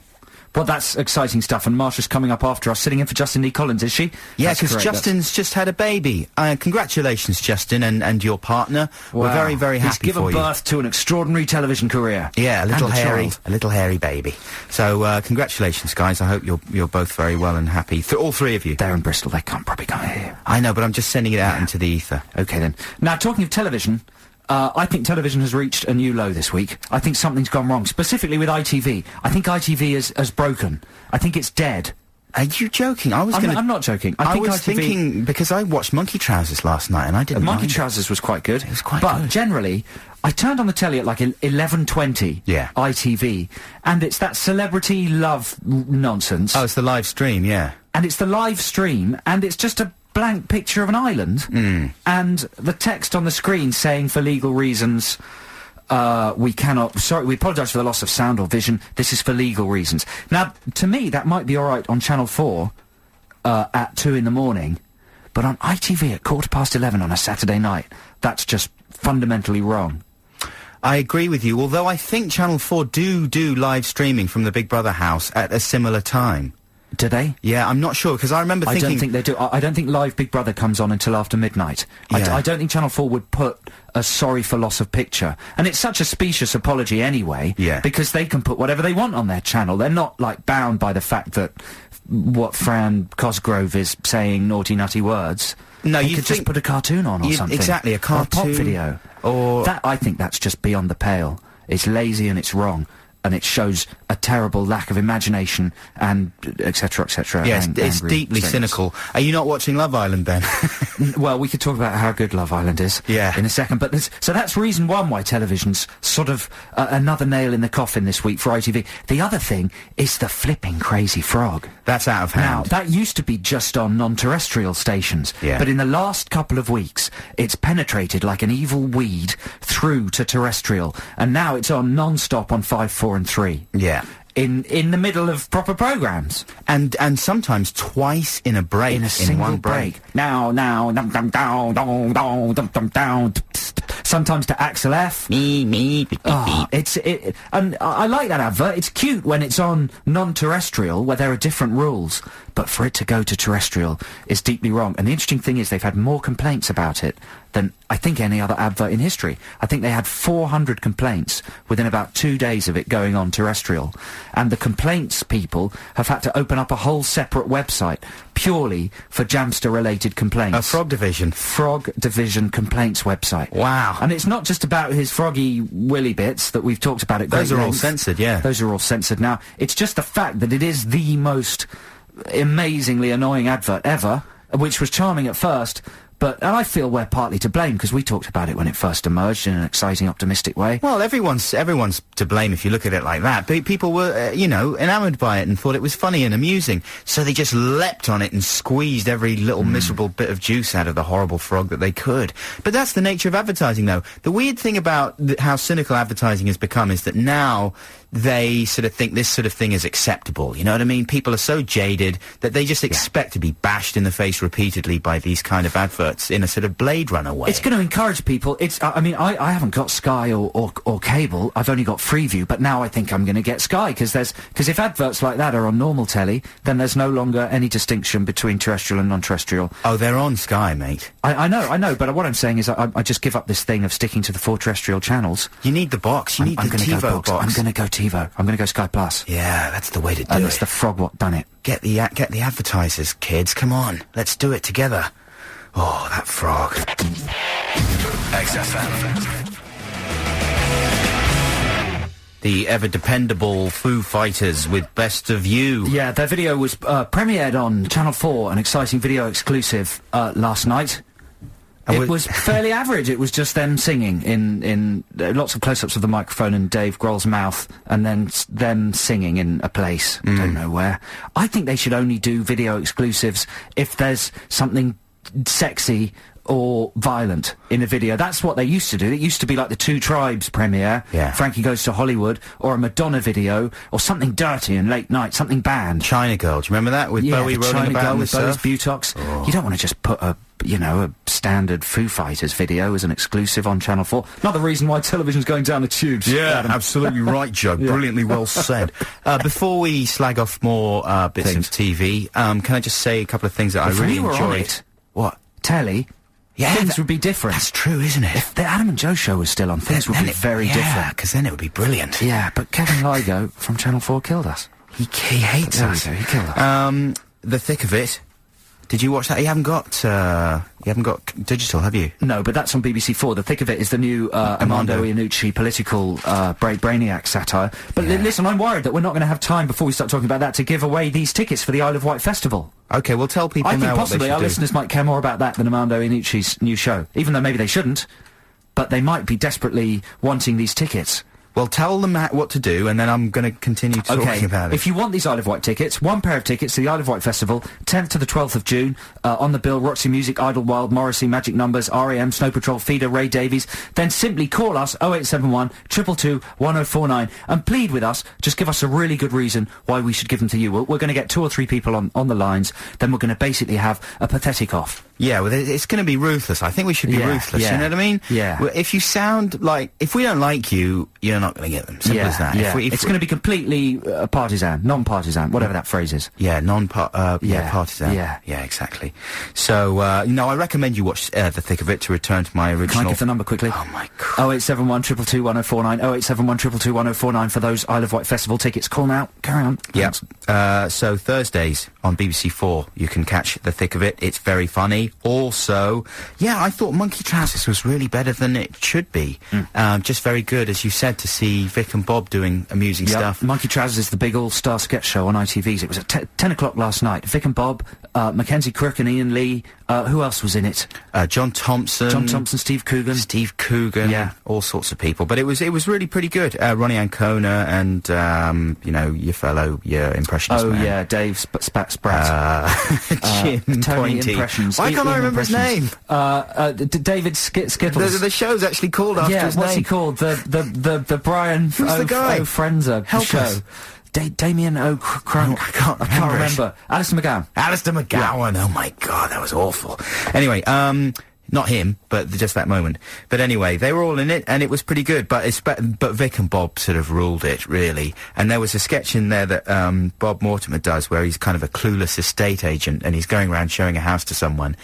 Well, that's exciting stuff, and Marsha's coming up after us, sitting in for Justin Lee Collins, is she? Yeah, because Justin's just had a baby. Congratulations, Justin, and your partner. Wow. We're very, very happy for you. He's given birth to an extraordinary television career. Yeah, a little hairy baby. So, congratulations, guys. I hope you're both very well and happy. All three of you. They're in Bristol. They can't probably come here. I know, but I'm just sending it out into the ether. Okay, then. Now, talking of television... I think television has reached a new low this week. I think something's gone wrong, specifically with ITV. I think ITV has broken. I think it's dead. Are you joking? I'm not joking. I was thinking, because I watched Monkey Trousers last night, and I didn't Monkey Trousers was quite good. It was quite good. But generally, I turned on the telly at like 11:20. Yeah. ITV, and it's that celebrity love nonsense. Oh, it's the live stream, yeah. And it's the live stream, and it's just a blank picture of an island, and the text on the screen saying, for legal reasons, we apologise for the loss of sound or vision, this is for legal reasons. Now, to me, that might be alright on Channel 4, at 2 in the morning, but on ITV at 11:15 on a Saturday night, that's just fundamentally wrong. I agree with you, although I think Channel 4 do live streaming from the Big Brother house at a similar time. Do they? Yeah, I'm not sure, because I remember thinking... I don't think they do. I don't think live Big Brother comes on until after midnight. Yeah. I don't think Channel 4 would put a sorry for loss of picture. And it's such a specious apology anyway, because they can put whatever they want on their channel. They're not, like, bound by the fact that what Fran Cosgrove is saying naughty, nutty words. No, you could just put a cartoon on or something. Exactly, a cartoon. Or a pop video. Or... I think that's just beyond the pale. It's lazy and it's wrong. And it shows a terrible lack of imagination and etc. etc. Yes, it's deeply cynical. Are you not watching Love Island then? Well, we could talk about how good Love Island is in a second. But so that's reason one why television's sort of another nail in the coffin this week for ITV. The other thing is the flipping Crazy Frog. That's out of hand. Now, that used to be just on non-terrestrial stations. Yeah. But in the last couple of weeks, it's penetrated like an evil weed through to terrestrial. And now it's on non-stop on 5, 4 and 3. Yeah. In the middle of proper programmes. And sometimes twice in a break. In a single one break. Now, dum dum down, dum dum down. Sometimes to Axel F. Me. And I like that advert. It's cute when it's on non-terrestrial, where there are different rules. But for it to go to terrestrial is deeply wrong. And the interesting thing is they've had more complaints about it than I think any other advert in history. I think they had 400 complaints within about 2 days of it going on terrestrial. And the complaints people have had to open up a whole separate website purely for Jamster-related complaints. A Frog Division. Frog Division complaints website. Wow. And it's not just about his froggy willy bits that we've talked about at great Those are all length. censored, yeah. Those are all censored now. It's just the fact that it is the most amazingly annoying advert ever, which was charming at first, and I feel we're partly to blame, because we talked about it when it first emerged in an exciting, optimistic way. Well, everyone's to blame if you look at it like that. People were, enamoured by it and thought it was funny and amusing, so they just leapt on it and squeezed every little miserable bit of juice out of the horrible frog that they could. But that's the nature of advertising, though. The weird thing about how cynical advertising has become is that now they sort of think this sort of thing is acceptable, you know what I mean? People are so jaded that they just expect to be bashed in the face repeatedly by these kind of adverts in a sort of Blade Runner way. It's going to encourage people. I haven't got Sky or cable. I've only got Freeview, but now I think I'm going to get Sky, because if adverts like that are on normal telly, then there's no longer any distinction between terrestrial and non-terrestrial. Oh, they're on Sky, mate. I know, but what I'm saying is I just give up this thing of sticking to the 4 terrestrial channels. You need the box. You need the TiVo box. I'm going to go TiVo. I'm going to go Sky Plus. Yeah, that's the way to do it. It's the frog what done it. Get the advertisers, kids. Come on, let's do it together. Oh, that frog. XFM. The ever-dependable Foo Fighters with Best of You. Yeah, their video was premiered on Channel 4, an exciting video exclusive last night. It was fairly average. It was just them singing in lots of close-ups of the microphone and Dave Grohl's mouth, and then them singing in a place. Don't know where. I think they should only do video exclusives if there's something sexy or violent in a video. That's what they used to do. It used to be like the Two Tribes premiere, Frankie Goes to Hollywood, or a Madonna video, or something dirty and late night, something banned. China Girl, do you remember that? With Bowie rolling China about Girl in the with Bowie's butox. Oh. You don't want to just put a standard Foo Fighters video as an exclusive on Channel 4. Not the reason why television's going down the tubes. Yeah, Adam. absolutely right, Jug. Brilliantly well said. Before we slag off more bits of TV, can I just say a couple of things that I really enjoyed? What? Telly? Yeah, things would be different. That's true, isn't it? If the Adam and Joe show was still on, things would be very different. Yeah, because then it would be brilliant. Yeah, but Kevin Lygo from Channel 4 killed us. He hates us. He killed us. The Thick of It. Did you watch that? You haven't got digital, have you? No, but that's on BBC 4. The Thick of It is the new Armando Iannucci political Brainiac satire. But listen, I'm worried that we're not going to have time before we start talking about that to give away these tickets for the Isle of Wight Festival. Okay, we'll tell people now what they should do. I think possibly our listeners might care more about that than Armando Iannucci's new show. Even though maybe they shouldn't, but they might be desperately wanting these tickets. Well, tell them what to do, and then I'm going to continue talking about it. If you want these Isle of Wight tickets, one pair of tickets to the Isle of Wight Festival, 10th to the 12th of June. On the bill, Roxy Music, Idlewild, Morrissey, Magic Numbers, R.E.M., Snow Patrol, Feeder, Ray Davies. Then simply call us 0871 222 1049 and plead with us. Just give us a really good reason why we should give them to you. We're going to get 2 or 3 people on the lines. Then we're going to basically have a pathetic off. Yeah, well, it's going to be ruthless. I think we should be ruthless, you know what I mean? Yeah. Well, if you sound like... If we don't like you, you're not going to get them. Simple as that. Yeah. It's going to be completely partisan, non-partisan, whatever that phrase is. Yeah, partisan. Yeah. Yeah, exactly. So, I recommend you watch The Thick of It to return to my original... Can I give the number quickly? Oh, my God. 0871 222 1049, 0871 222 1049 for those Isle of Wight Festival tickets. Call now. Carry on. Yep. So Thursdays on BBC4, you can catch The Thick of It. It's very funny. Also, I thought Monkey Trousers was really better than it should be. Just very good, as you said, to see Vic and Bob doing amusing stuff. Monkey Trousers is the big all-star sketch show on ITV's. It was at 10 o'clock last night. Vic and Bob, Mackenzie Crook and Ian Lee. Who else was in it? John Thompson, Steve Coogan. Yeah, all sorts of people. But it was really pretty good. Ronnie Ancona and your impressionist man. Oh yeah, Dave Spratt. Jim Tony Pointy. Impressions. Why can't I remember his name? David Skittles. The show's actually called after his name. What's he called? The Brian the guy? Frenza show. Us. Damien O'Crunk. I can't remember. Alistair McGowan. Yeah. Oh my God, that was awful. Anyway, not him, but just that moment. But anyway, they were all in it, and it was pretty good. But Vic and Bob sort of ruled it, really. And there was a sketch in there that Bob Mortimer does, where he's kind of a clueless estate agent, and he's going around showing a house to someone,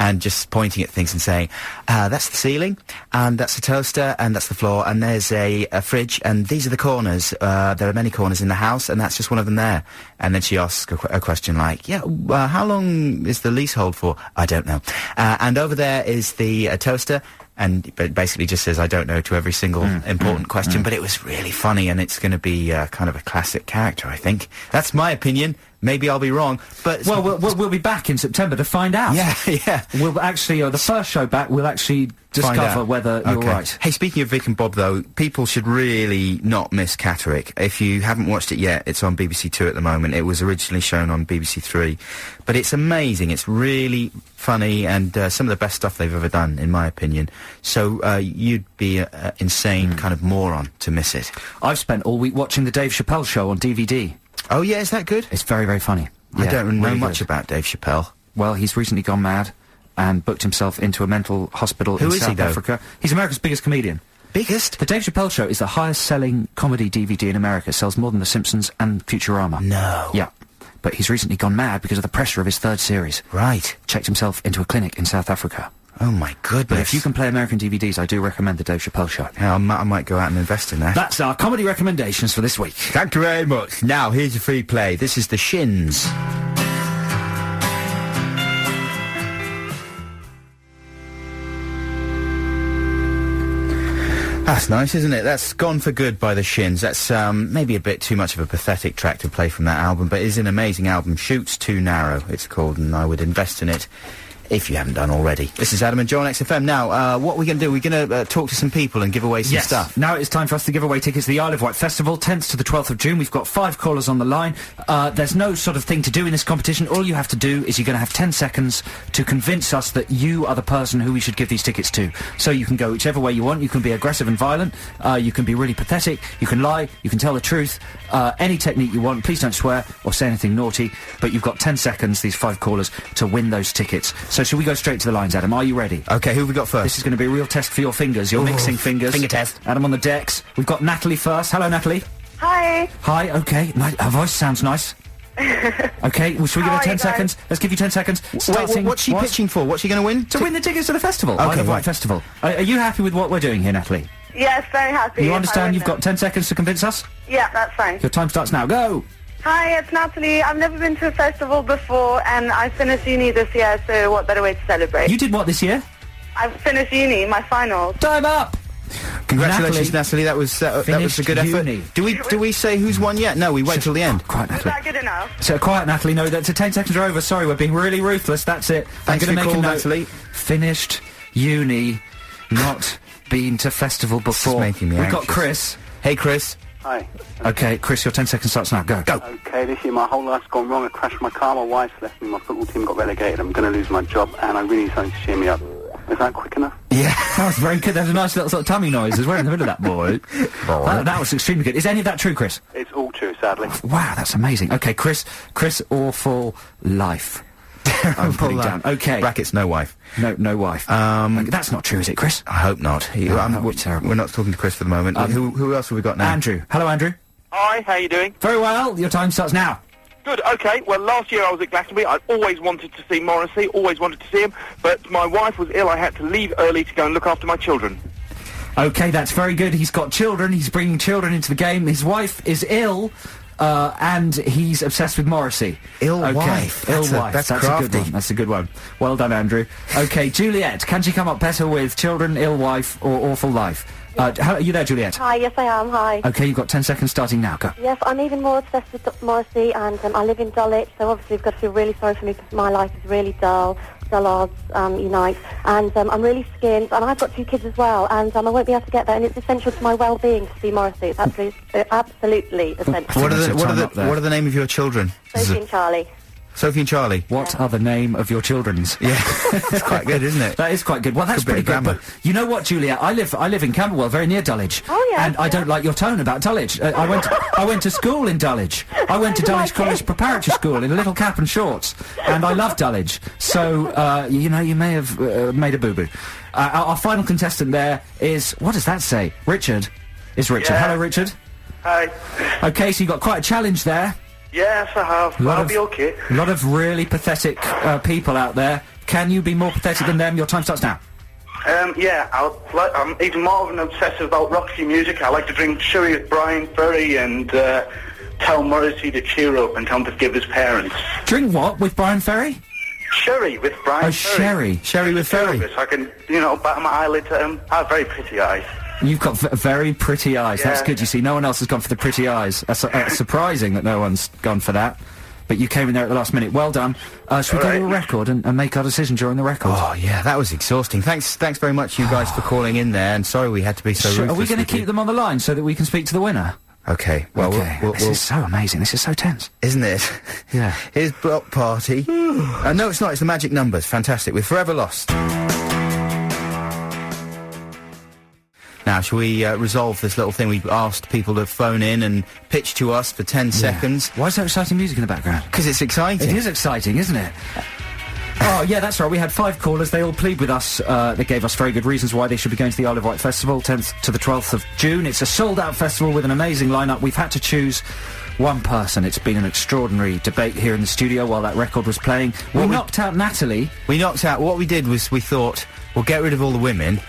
and just pointing at things and saying, that's the ceiling, and that's the toaster, and that's the floor, and there's a fridge, and these are the corners. There are many corners in the house, and that's just one of them there. And then she asks a question like, how long is the leasehold for? I don't know. And over there is the toaster, and basically just says, I don't know, to every single important question. But it was really funny, and it's going to be kind of a classic character, I think. That's my opinion. Maybe I'll be wrong, but... Well, we'll be back in September to find out. Yeah. We'll actually, the first show back, we'll actually discover whether you're right. Hey, speaking of Vic and Bob, though, people should really not miss Catterick. If you haven't watched it yet, it's on BBC 2 at the moment. It was originally shown on BBC 3. But it's amazing. It's really funny, and some of the best stuff they've ever done, in my opinion. So you'd be an insane kind of moron to miss it. I've spent all week watching the Dave Chappelle show on DVD. Oh, yeah, is that good? It's very, very funny. I don't know much about Dave Chappelle. Well, he's recently gone mad and booked himself into a mental hospital in South Africa. He's America's biggest comedian. Biggest? The Dave Chappelle Show is the highest-selling comedy DVD in America. It sells more than The Simpsons and Futurama. No. Yeah. But he's recently gone mad because of the pressure of his third series. Right. Checked himself into a clinic in South Africa. Oh, my goodness. But if you can play American DVDs, I do recommend the Dave Chappelle Show. Yeah, I might go out and invest in that. That's our comedy recommendations for this week. Thank you very much. Now, here's a free play. This is The Shins. That's nice, isn't it? That's Gone for Good by The Shins. That's maybe a bit too much of a pathetic track to play from that album, but it is an amazing album. Shoots Too Narrow, it's called, and I would invest in it if you haven't done already. This is Adam and Joe XFM. Now, what are we going to do? We're going to talk to some people and give away some stuff. Now it's time for us to give away tickets to the Isle of Wight Festival, 10th to the 12th of June. We've got 5 callers on the line. There's no sort of thing to do in this competition. All you have to do is you're going to have 10 seconds to convince us that you are the person who we should give these tickets to. So you can go whichever way you want. You can be aggressive and violent. You can be really pathetic. You can lie. You can tell the truth. Any technique you want. Please don't swear or say anything naughty. But you've got 10 seconds, these 5 callers, to win those tickets. So shall we go straight to the lines, Adam? Are you ready? Okay, who have we got first? This is going to be a real test for your fingers. Your mixing fingers. Finger test. Adam on the decks. We've got Natalie first. Hello, Natalie. Hi. Hi, okay. Her voice sounds nice. Okay, well, shall we give her 10 seconds? Let's give you 10 seconds. Wait, what's she pitching for? What's she going to win? To win the tickets to the festival. Okay, Isle of Wight Festival. Are you happy with what we're doing here, Natalie? Yes, very happy. You understand you've got 10 seconds to convince us? Yeah, that's fine. Your time starts now. Go! Hi, it's Natalie. I've never been to a festival before, and I finished uni this year, so what better way to celebrate? You did what this year? I've finished uni, my finals. Time up! Congratulations, Natalie. That was a good effort. Uni. Do we say who's won yet? No, we wait till the end. Quiet, Natalie. Is that good enough? So quiet, Natalie. No, the 10 seconds are over. Sorry, we're being really ruthless. That's it. Thanks I'm going to for make call, a note. Natalie. Finished uni, not been to festival before. This is making me We've got anxious. Chris. Hey, Chris. Hi. Okay, Chris, your 10 seconds starts now. Go. Okay, this year my whole life's gone wrong. I crashed my car, my wife's left me, my football team got relegated. I'm going to lose my job, and I really need something to cheer me up. Is that quick enough? Yeah, that was very good. There's a nice little sort of tummy noise as well in the middle of that, boy. That was extremely good. Is any of that true, Chris? It's all true, sadly. Wow, that's amazing. Okay, Chris, awful life. I'm putting down. Okay. Brackets, no wife. No wife. That's not true, is it, Chris? I hope not. We're terrible. We're not talking to Chris for the moment. Who else have we got now? Andrew. Hello, Andrew. Hi, how you doing? Very well. Your time starts now. Good, okay. Well, last year I was at Glastonbury. I always wanted to see Morrissey, always wanted to see him, but my wife was ill. I had to leave early to go and look after my children. Okay, that's very good. He's got children. He's bringing children into the game. His wife is ill, and he's obsessed with Morrissey. Wife. That's a good one. That's a good one. Well done, Andrew. Okay, Juliet, can she come up better with children, ill wife, or awful life? Are you there, Juliet? Hi, yes I am, hi. Okay, you've got 10 seconds starting now, go. Yes, I'm even more obsessed with Morrissey, and I live in Dulwich, so obviously you've got to feel really sorry for me because my life is really dull odds, unite, and I'm really skint, and I've got 2 kids as well, and I won't be able to get there, and it's essential to my well-being to see Morrissey. It's absolutely essential. What are the name of your children? Sophie and Charlie. Sophie and Charlie. What are the name of your children's? Yeah, it's quite good, isn't it? That is quite good. Well, that's pretty good. But you know what, Julia? I live in Camberwell, very near Dulwich. Oh yeah. And I don't like your tone about Dulwich. I went to school in Dulwich. I went to Dulwich College Preparatory School in a little cap and shorts, and I love Dulwich. So you may have made a boo-boo. Our final contestant there is, what does that say? Richard. Is Richard? Yeah. Hello, Richard. Hi. Okay, so you got quite a challenge there. Yes, I have. I'll be okay. A lot of really pathetic people out there. Can you be more pathetic than them? Your time starts now. Yeah, I'm even more of an obsessive about Roxy music. I like to drink sherry with Brian Ferry and tell Morrissey to cheer up and tell him to forgive his parents. Drink what with Brian Ferry? Sherry with Brian Ferry. Sherry with Ferry. So I can, batter my eyelids at him. I have very pretty eyes. You've got very pretty eyes. Yeah. That's good. You see, no one else has gone for the pretty eyes. That's surprising that no one's gone for that. But you came in there at the last minute. Well done. Should we go to a record and make our decision during the record? Oh, yeah, that was exhausting. Thanks very much, you guys, for calling in there. And sorry we had to be so ruthless. Are we going to keep them on the line so that we can speak to the winner? Okay. Well, this is so amazing. This is so tense. Isn't it? Yeah. Here's Block Party. No, it's not. It's the Magic Numbers. Fantastic. With Forever Lost. Now, shall we resolve this little thing? We've asked people to phone in and pitch to us for 10 seconds. Why is there exciting music in the background? Because it's exciting. It is exciting, isn't it? Oh, yeah, that's right. We had 5 callers. They all plead with us. They gave us very good reasons why they should be going to the Isle of Wight Festival, 10th to the 12th of June. It's a sold-out festival with an amazing lineup. We've had to choose one person. It's been an extraordinary debate here in the studio while that record was playing. We knocked out Natalie. What we did was we thought, we'll get rid of all the women.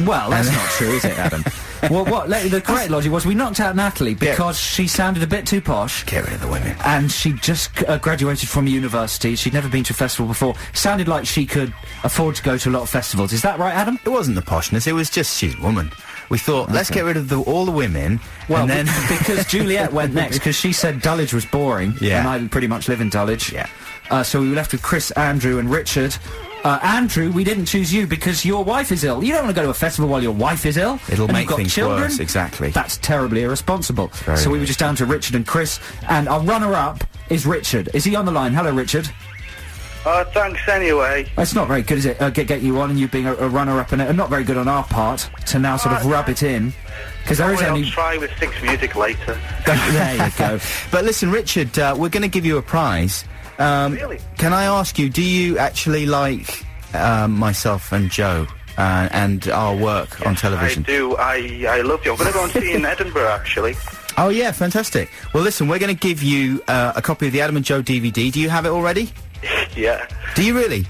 Well, that's not true, is it, Adam? Well, the correct logic was we knocked out Natalie because she sounded a bit too posh. Get rid of the women. And she just graduated from university. She'd never been to a festival before. Sounded like she could afford to go to a lot of festivals. Is that right, Adam? It wasn't the poshness. It was just she's a woman. We thought, let's get rid of all the women. Well, and then because Juliet went next, because she said Dulwich was boring. Yeah. And I pretty much live in Dulwich. Yeah. So we were left with Chris, Andrew and Richard. Andrew, we didn't choose you because your wife is ill. You don't want to go to a festival while your wife is ill. It'll and make you've got things children. worse, exactly. That's terribly irresponsible. So we were just down to Richard and Chris, and our runner-up is Richard. Is he on the line? Hello, Richard. Thanks anyway. It's not very good, is it? Get you on and you being a runner-up, and not very good on our part to now sort of rub it in. Because there is only... I'll try with 6 music later. There you go. But listen, Richard, we're going to give you a prize. Really? Can I ask you, do you actually like myself and Joe and our work on television? I do. I love you. I'm going to go and see you in Edinburgh, actually. Oh, yeah, fantastic. Well, listen, we're going to give you a copy of the Adam and Joe DVD. Do you have it already? Yeah. Do you really?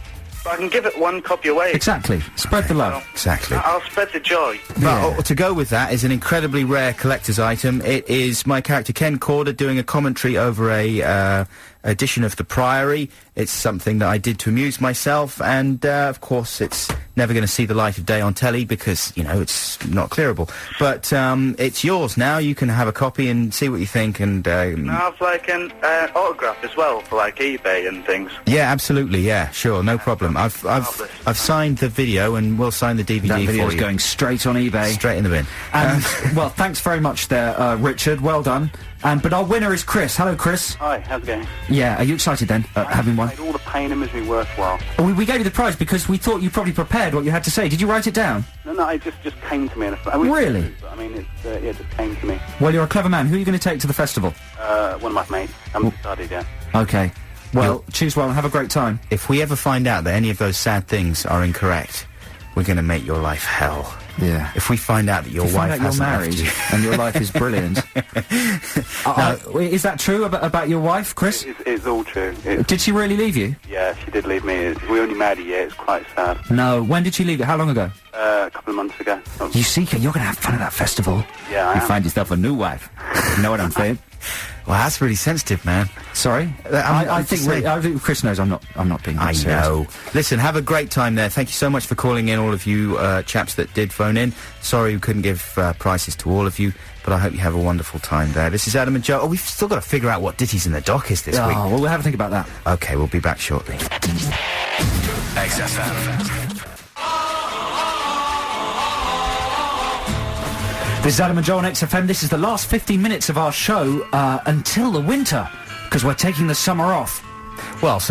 I can give it 1 copy away. Exactly. Spread the love. Exactly. I'll spread the joy. But to go with that is an incredibly rare collector's item. It is my character Ken Corder doing a commentary over a edition of The Priory. It's something that I did to amuse myself, and of course it's never going to see the light of day on telly because, it's not clearable. But it's yours now. You can have a copy and see what you think. And I have like an autograph as well for like eBay and things. Yeah, absolutely. Yeah, sure, no problem. I've signed the video, and we'll sign the DVD that video's for you. Going straight on eBay. Straight in the bin. And well, thanks very much there, Richard. Well done. But our winner is Chris. Hello, Chris. Hi, how's it going? Yeah, are you excited then, having won? Made all the pain and misery worthwhile. We gave you the prize because we thought you probably prepared what you had to say. Did you write it down? No, it just came to me. Really? It just came to me. Well, you're a clever man. Who are you going to take to the festival? One of my mates. I haven't decided yet. Okay. Well, choose well and have a great time. If we ever find out that any of those sad things are incorrect, we're going to make your life hell. Yeah. If we find out that your wife hasn't married left you and your life is brilliant. Is that true about your wife, Chris? It's all true. Did she really leave you? Yeah, she did leave me. We only married a year. It's quite sad. No. When did she leave you? How long ago? A couple of months ago. You see, you're going to have fun at that festival. Yeah, I am. Find yourself a new wife. You know what I'm saying? Well, that's really sensitive, man. Sorry? I think Chris knows I'm not being I serious. know. Listen, have a great time there. Thank you so much for calling in, all of you chaps that did phone in. Sorry we couldn't give prices to all of you, but I hope you have a wonderful time there. This is Adam and Joe. Oh, we've still got to figure out what Ditties in the Dock is this week. Oh, well, we'll have a think about that. Okay, we'll be back shortly. XFM. This is Adam and Joe on XFM. This is the last 15 minutes of our show until the winter, because we're taking the summer off. Well,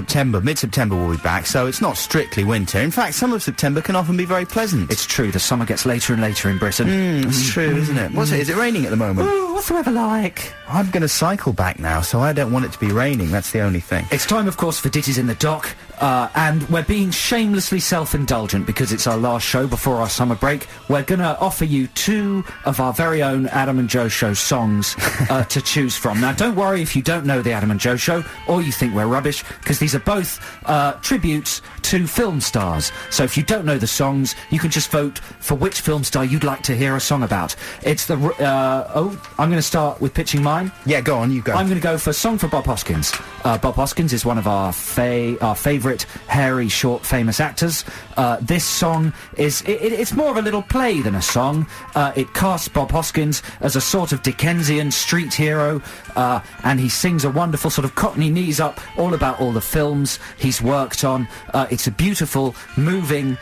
mid-September we'll be back, so it's not strictly winter. In fact, some of September can often be very pleasant. It's true, the summer gets later and later in Britain. It's true, isn't it? Is it raining at the moment? Ooh, what's the weather like? I'm going to cycle back now, so I don't want it to be raining. That's the only thing. It's time, of course, for Ditties in the Dock, and we're being shamelessly self-indulgent because it's our last show before our summer break. We're going to offer you 2 of our very own Adam and Joe Show songs to choose from. Now, don't worry if you don't know the Adam and Joe Show, or you think we're rubbish, because these are both tributes to film stars. So if you don't know the songs, you can just vote for which film star you'd like to hear a song about. It's the... I'm going to start with pitching mine. Yeah, go on, you go. I'm going to go for Song for Bob Hoskins. Bob Hoskins is one of our favourite hairy, short, famous actors. This song is... It's more of a little play than a song. It casts Bob Hoskins as a sort of Dickensian street hero, and he sings a wonderful sort of Cockney knees up all about all the films he's worked on. It's a beautiful, moving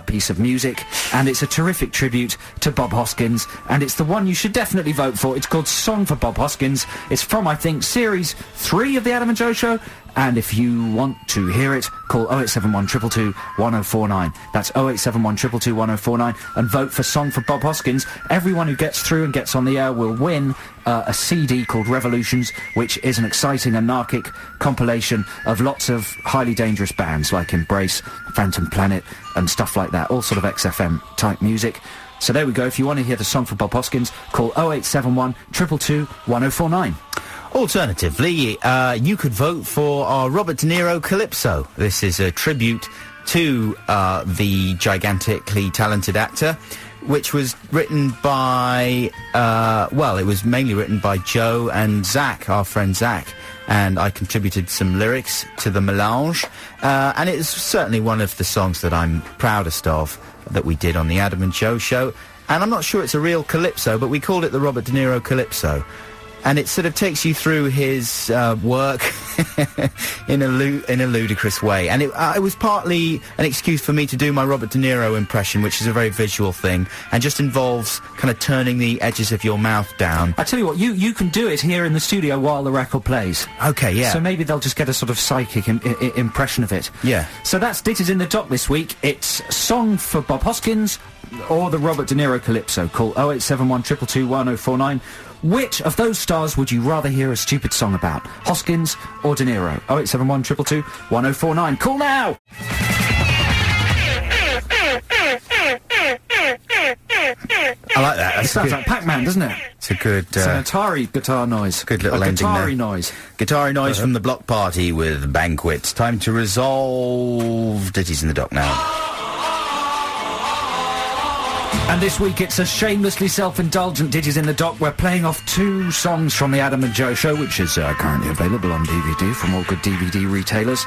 piece of music, and it's a terrific tribute to Bob Hoskins, and it's the one you should definitely vote for. It's called Song for Bob Hoskins. It's from, I think, Series 3 of the Adam and Joe Show, and if you want to hear it, call 0871 222 1049. That's 0871 222 1049, and vote for Song for Bob Hoskins. Everyone who gets through and gets on the air will win a CD called Revolutions, which is an exciting anarchic compilation of lots of highly dangerous bands like Embrace, Phantom Planet, and stuff like that, all sort of XFM type music. So there we go. If you want to hear the Song for Bob Hoskins, call 0871 222 1049. Alternatively, you could vote for our Robert De Niro Calypso. This is a tribute to the gigantically talented actor, which was written by, it was mainly written by Joe and Zach, our friend Zach, and I contributed some lyrics to the melange, and it's certainly one of the songs that I'm proudest of that we did on the Adam and Joe Show, and I'm not sure it's a real calypso, but we called it the Robert De Niro Calypso. And it sort of takes you through his work in a ludicrous way. And it was partly an excuse for me to do my Robert De Niro impression, which is a very visual thing, and just involves kind of turning the edges of your mouth down. I tell you what, you can do it here in the studio while the record plays. Okay, yeah. So maybe they'll just get a sort of psychic impression of it. Yeah. So that's Ditties in the Dock this week. It's Song for Bob Hoskins or the Robert De Niro Calypso. Call 0871 222 1049. Which of those stars would you rather hear a stupid song about? Hoskins or De Niro? 0871 222 1049. Call now! I like that. It sounds like Pac-Man, doesn't it? It's a good... It's an Atari guitar noise. Good little ending there. Guitar-y noise. Guitar-y noise from the Block Party with Banquet. Time to resolve Ditties in the Dock now. And this week it's a shamelessly self-indulgent Ditties in the Dock. We're playing off 2 songs from the Adam and Joe Show, which is currently available on DVD from all good DVD retailers.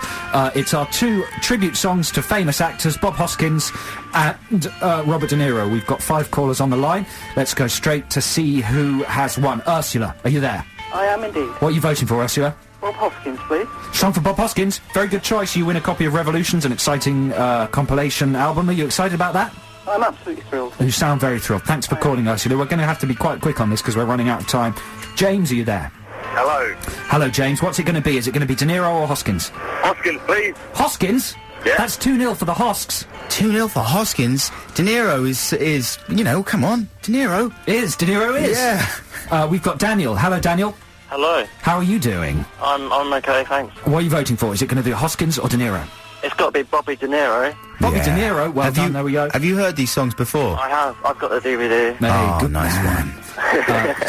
It's our 2 tribute songs to famous actors, Bob Hoskins and Robert De Niro. We've got 5 callers on the line. Let's go straight to see who has won. Ursula, are you there? I am indeed. What are you voting for, Ursula? Bob Hoskins, please. Song for Bob Hoskins. Very good choice. You win a copy of Revolutions, an exciting compilation album. Are you excited about that? I'm absolutely thrilled. You sound very thrilled. Thanks for calling, Ursula. We're going to have to be quite quick on this because we're running out of time. James, are you there? Hello. Hello, James. What's it going to be? Is it going to be De Niro or Hoskins? Hoskins, please. Hoskins? Yeah. That's 2-0 for the Hosks. 2-0 for Hoskins? De Niro is, you know, come on. De Niro. De Niro is. Yeah. We've got Daniel. Hello, Daniel. Hello. How are you doing? I'm okay, thanks. What are you voting for? Is it going to be Hoskins or De Niro? It's got to be Bobby De Niro. Bobby De Niro, well done, there we go. Have you heard these songs before? I have. I've got the DVD. Hey, good nice man.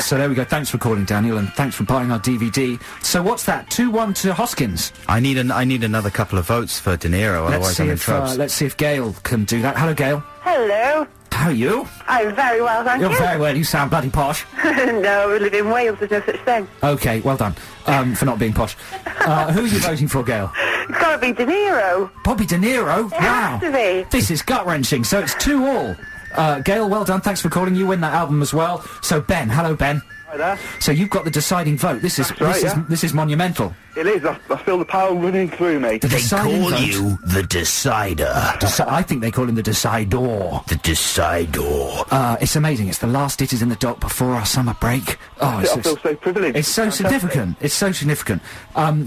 So there we go. Thanks for calling, Daniel, and thanks for buying our DVD. So what's that? 2-1 to Hoskins. I need another couple of votes for De Niro, otherwise I'm in trouble. Let's see if Gail can do that. Hello, Gail. Hello. How are you? I'm very well, thank you. You're very well. You sound bloody posh. No, we live in Wales. There's no such thing. Okay, well done. For not being posh. Who are you voting for, Gail? It's got to be De Niro. Bobby De Niro? It has to be. This is gut-wrenching, so it's 2-all. Gail, well done. Thanks for calling. You win that album as well. So, Ben. Hello, Ben. Hi there. So you've got the deciding vote. This is this is monumental. It is. I feel the power running through me. The deciding vote. You the decider. I think they call him the decider. The decider. It's amazing. It's the last Ditties in the dock before our summer break. I feel so privileged. It's so significant. It's so significant.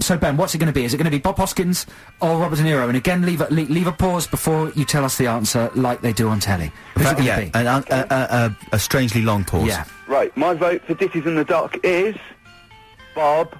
So Ben, what's it going to be? Is it going to be Bob Hoskins or Robert De Niro? And again, leave a pause before you tell us the answer, like they do on telly. Who's it going to be? A strangely long pause. Yeah. Right, my vote for Ditties in the Dock is Bob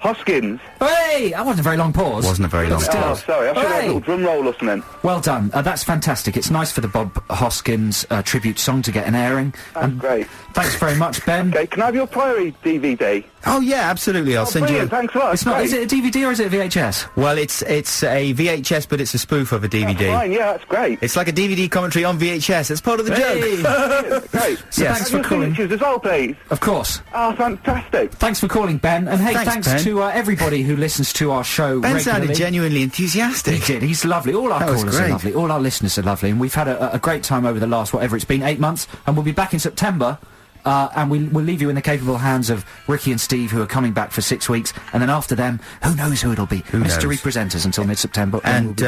Hoskins. Hey! That wasn't a very long pause. Wasn't a very long Still. Oh, sorry, I should have a little drum roll or something. Well done. That's fantastic. It's nice for the Bob Hoskins tribute song to get an airing. That's great. Thanks very much, Ben. Okay, can I have your Priory DVD? Oh yeah, absolutely. I'll send you. Thanks a lot. It's not. Is it a DVD or is it a VHS? Well, it's a VHS, but it's a spoof of a DVD. That's fine. Yeah, that's great. It's like a DVD commentary on VHS. It's part of the joke. Great. So thanks for calling. As well, please. Of course. Oh, fantastic. Thanks for calling, Ben. And hey, thanks Ben. to everybody who listens to our show Ben regularly. sounded genuinely enthusiastic. He did. He's lovely. All our callers are lovely. All our listeners are lovely. And we've had a great time over the last, whatever it's been, 8 months. And we'll be back in September. And we'll leave you in the capable hands of Ricky and Steve, who are coming back for 6 weeks. And then after them, who knows who it'll be. Mystery presenters until mid-September. And,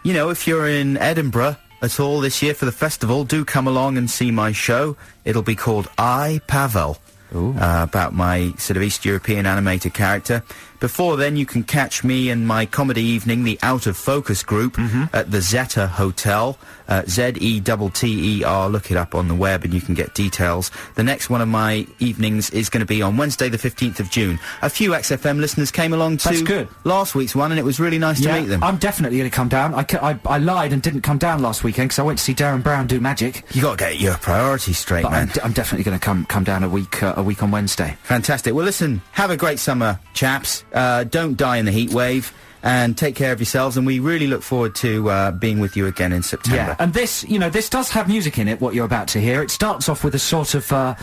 you know, if you're in Edinburgh at all this year for the festival, do come along and see my show. It'll be called I, Pavel. About my sort of East European animated character. Before then, you can catch me and my comedy evening, the Out of Focus group, at the Zeta Hotel, Z-E-T-T-E-R. Look it up on the web and you can get details. The next one of my evenings is going to be on Wednesday, the 15th of June. A few XFM listeners came along to last week's one, and it was really nice to meet them. I'm definitely going to come down. I lied and didn't come down last weekend because I went to see Darren Brown do magic. You got to get your priorities straight, man. I'm definitely going to come down a week on Wednesday. Fantastic. Well, listen, have a great summer, chaps. Don't die in the heat wave, and take care of yourselves, and we really look forward to being with you again in September. Yeah, and this, you know, this does have music in it, what you're about to hear. It starts off with a sort of a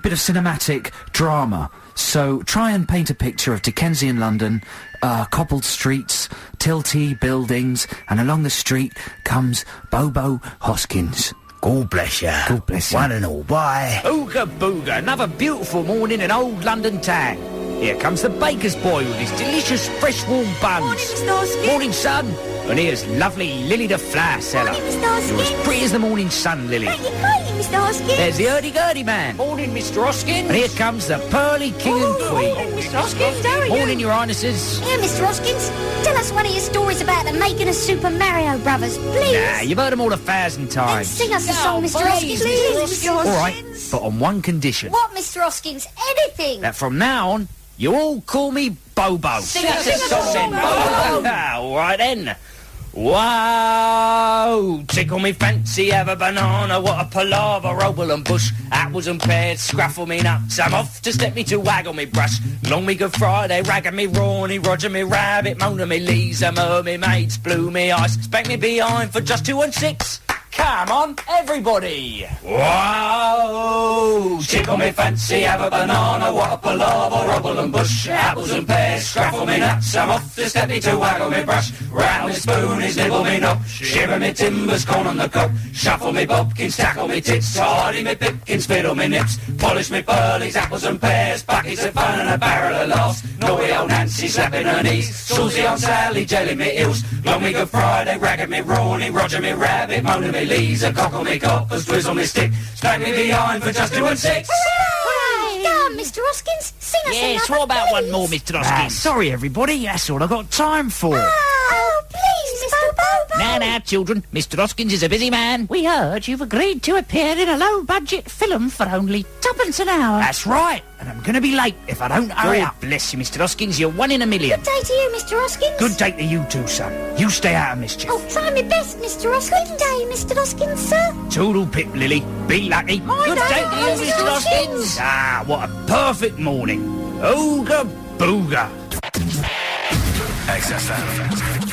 bit of cinematic drama. So try and paint a picture of Dickensian London, cobbled streets, tilty buildings, and along the street comes Bobo Hoskins. God bless you. God bless you. One and all, bye. Ooga booga, another beautiful morning in old London town. Here comes the baker's boy with his delicious fresh warm buns. Morning, Mr. Hoskins. Morning, son. And here's lovely Lily the flower seller. Morning, Mr. Hoskins. You're as pretty as the morning sun, Lily. Thank you kindly, Mr. Hoskins. There's the hurdy-gurdy man. Morning, Mr. Hoskins. And here comes the pearly king and queen. Morning, Mr. Hoskins. How are you? Morning, your highnesses. Here, Mr. Hoskins. Tell us one of your stories about the making of Super Mario Brothers, please. Nah, you've heard them all 1,000 Then times. sing us a song, Mr. Hoskins, please, Mr. Hoskins. All right, but on one condition. What, Mr. Hoskins? Anything. That from now on, you all call me Bobo. Sing us a song, Bobo. All right then. Wow! Tickle me fancy, have a banana, what a palaver, roble and bush, apples and pears, scruffle me nuts, I'm off to step me to waggle me brush, long me Good Friday, ragga me rawny, Roger me rabbit, Mona me Lisa, Mer me maids, blue me ice, spank me behind for just 2 and 6. Come on, everybody! Wow! Tickle me fancy, have a banana, what a palaver, rubble and bush, apples and pears, scruffle me nuts, I'm off to step me to waggle me brush, round me spoonies, nibble me knob, shiver me timbers, corn on the cob, shuffle me bobkins, tackle me tits, tidy me pipkins, fiddle me nips, polish me pearlies, apples and pears, buckets of fun and a barrel of laughs, naughty old Nancy slapping her knees, Susie on Sally, jelly me ills, long me Good Friday, ragged me rawny, Roger me rabbit, Mona me Lisa, cockle me coppers, twizzle me stick, spank me behind for just 2 and 6. Hooray! Go on, Mr. Hoskins. Sing us Yes, another, what about please. one more, Mr. Hoskins? Sorry, everybody, that's all I got time for. Oh, please, Mr. Bobo. Now, children, Mr. Hoskins is a busy man. We heard you've agreed to appear in a low-budget film for only twopence an hour. That's right, and I'm going to be late if I don't hurry up. Bless you, Mr. Hoskins, you're 1 in a million. Good day to you, Mr. Hoskins. Good day to you too, son. You stay out of mischief. I'll try my best, Mr. Hoskins. Good day, Mr. Hoskins, sir. Toodle pip, Lily. Be lucky. Good day to you, Mr. Hoskins. Ah, what a perfect morning. Ooga booga. XFM.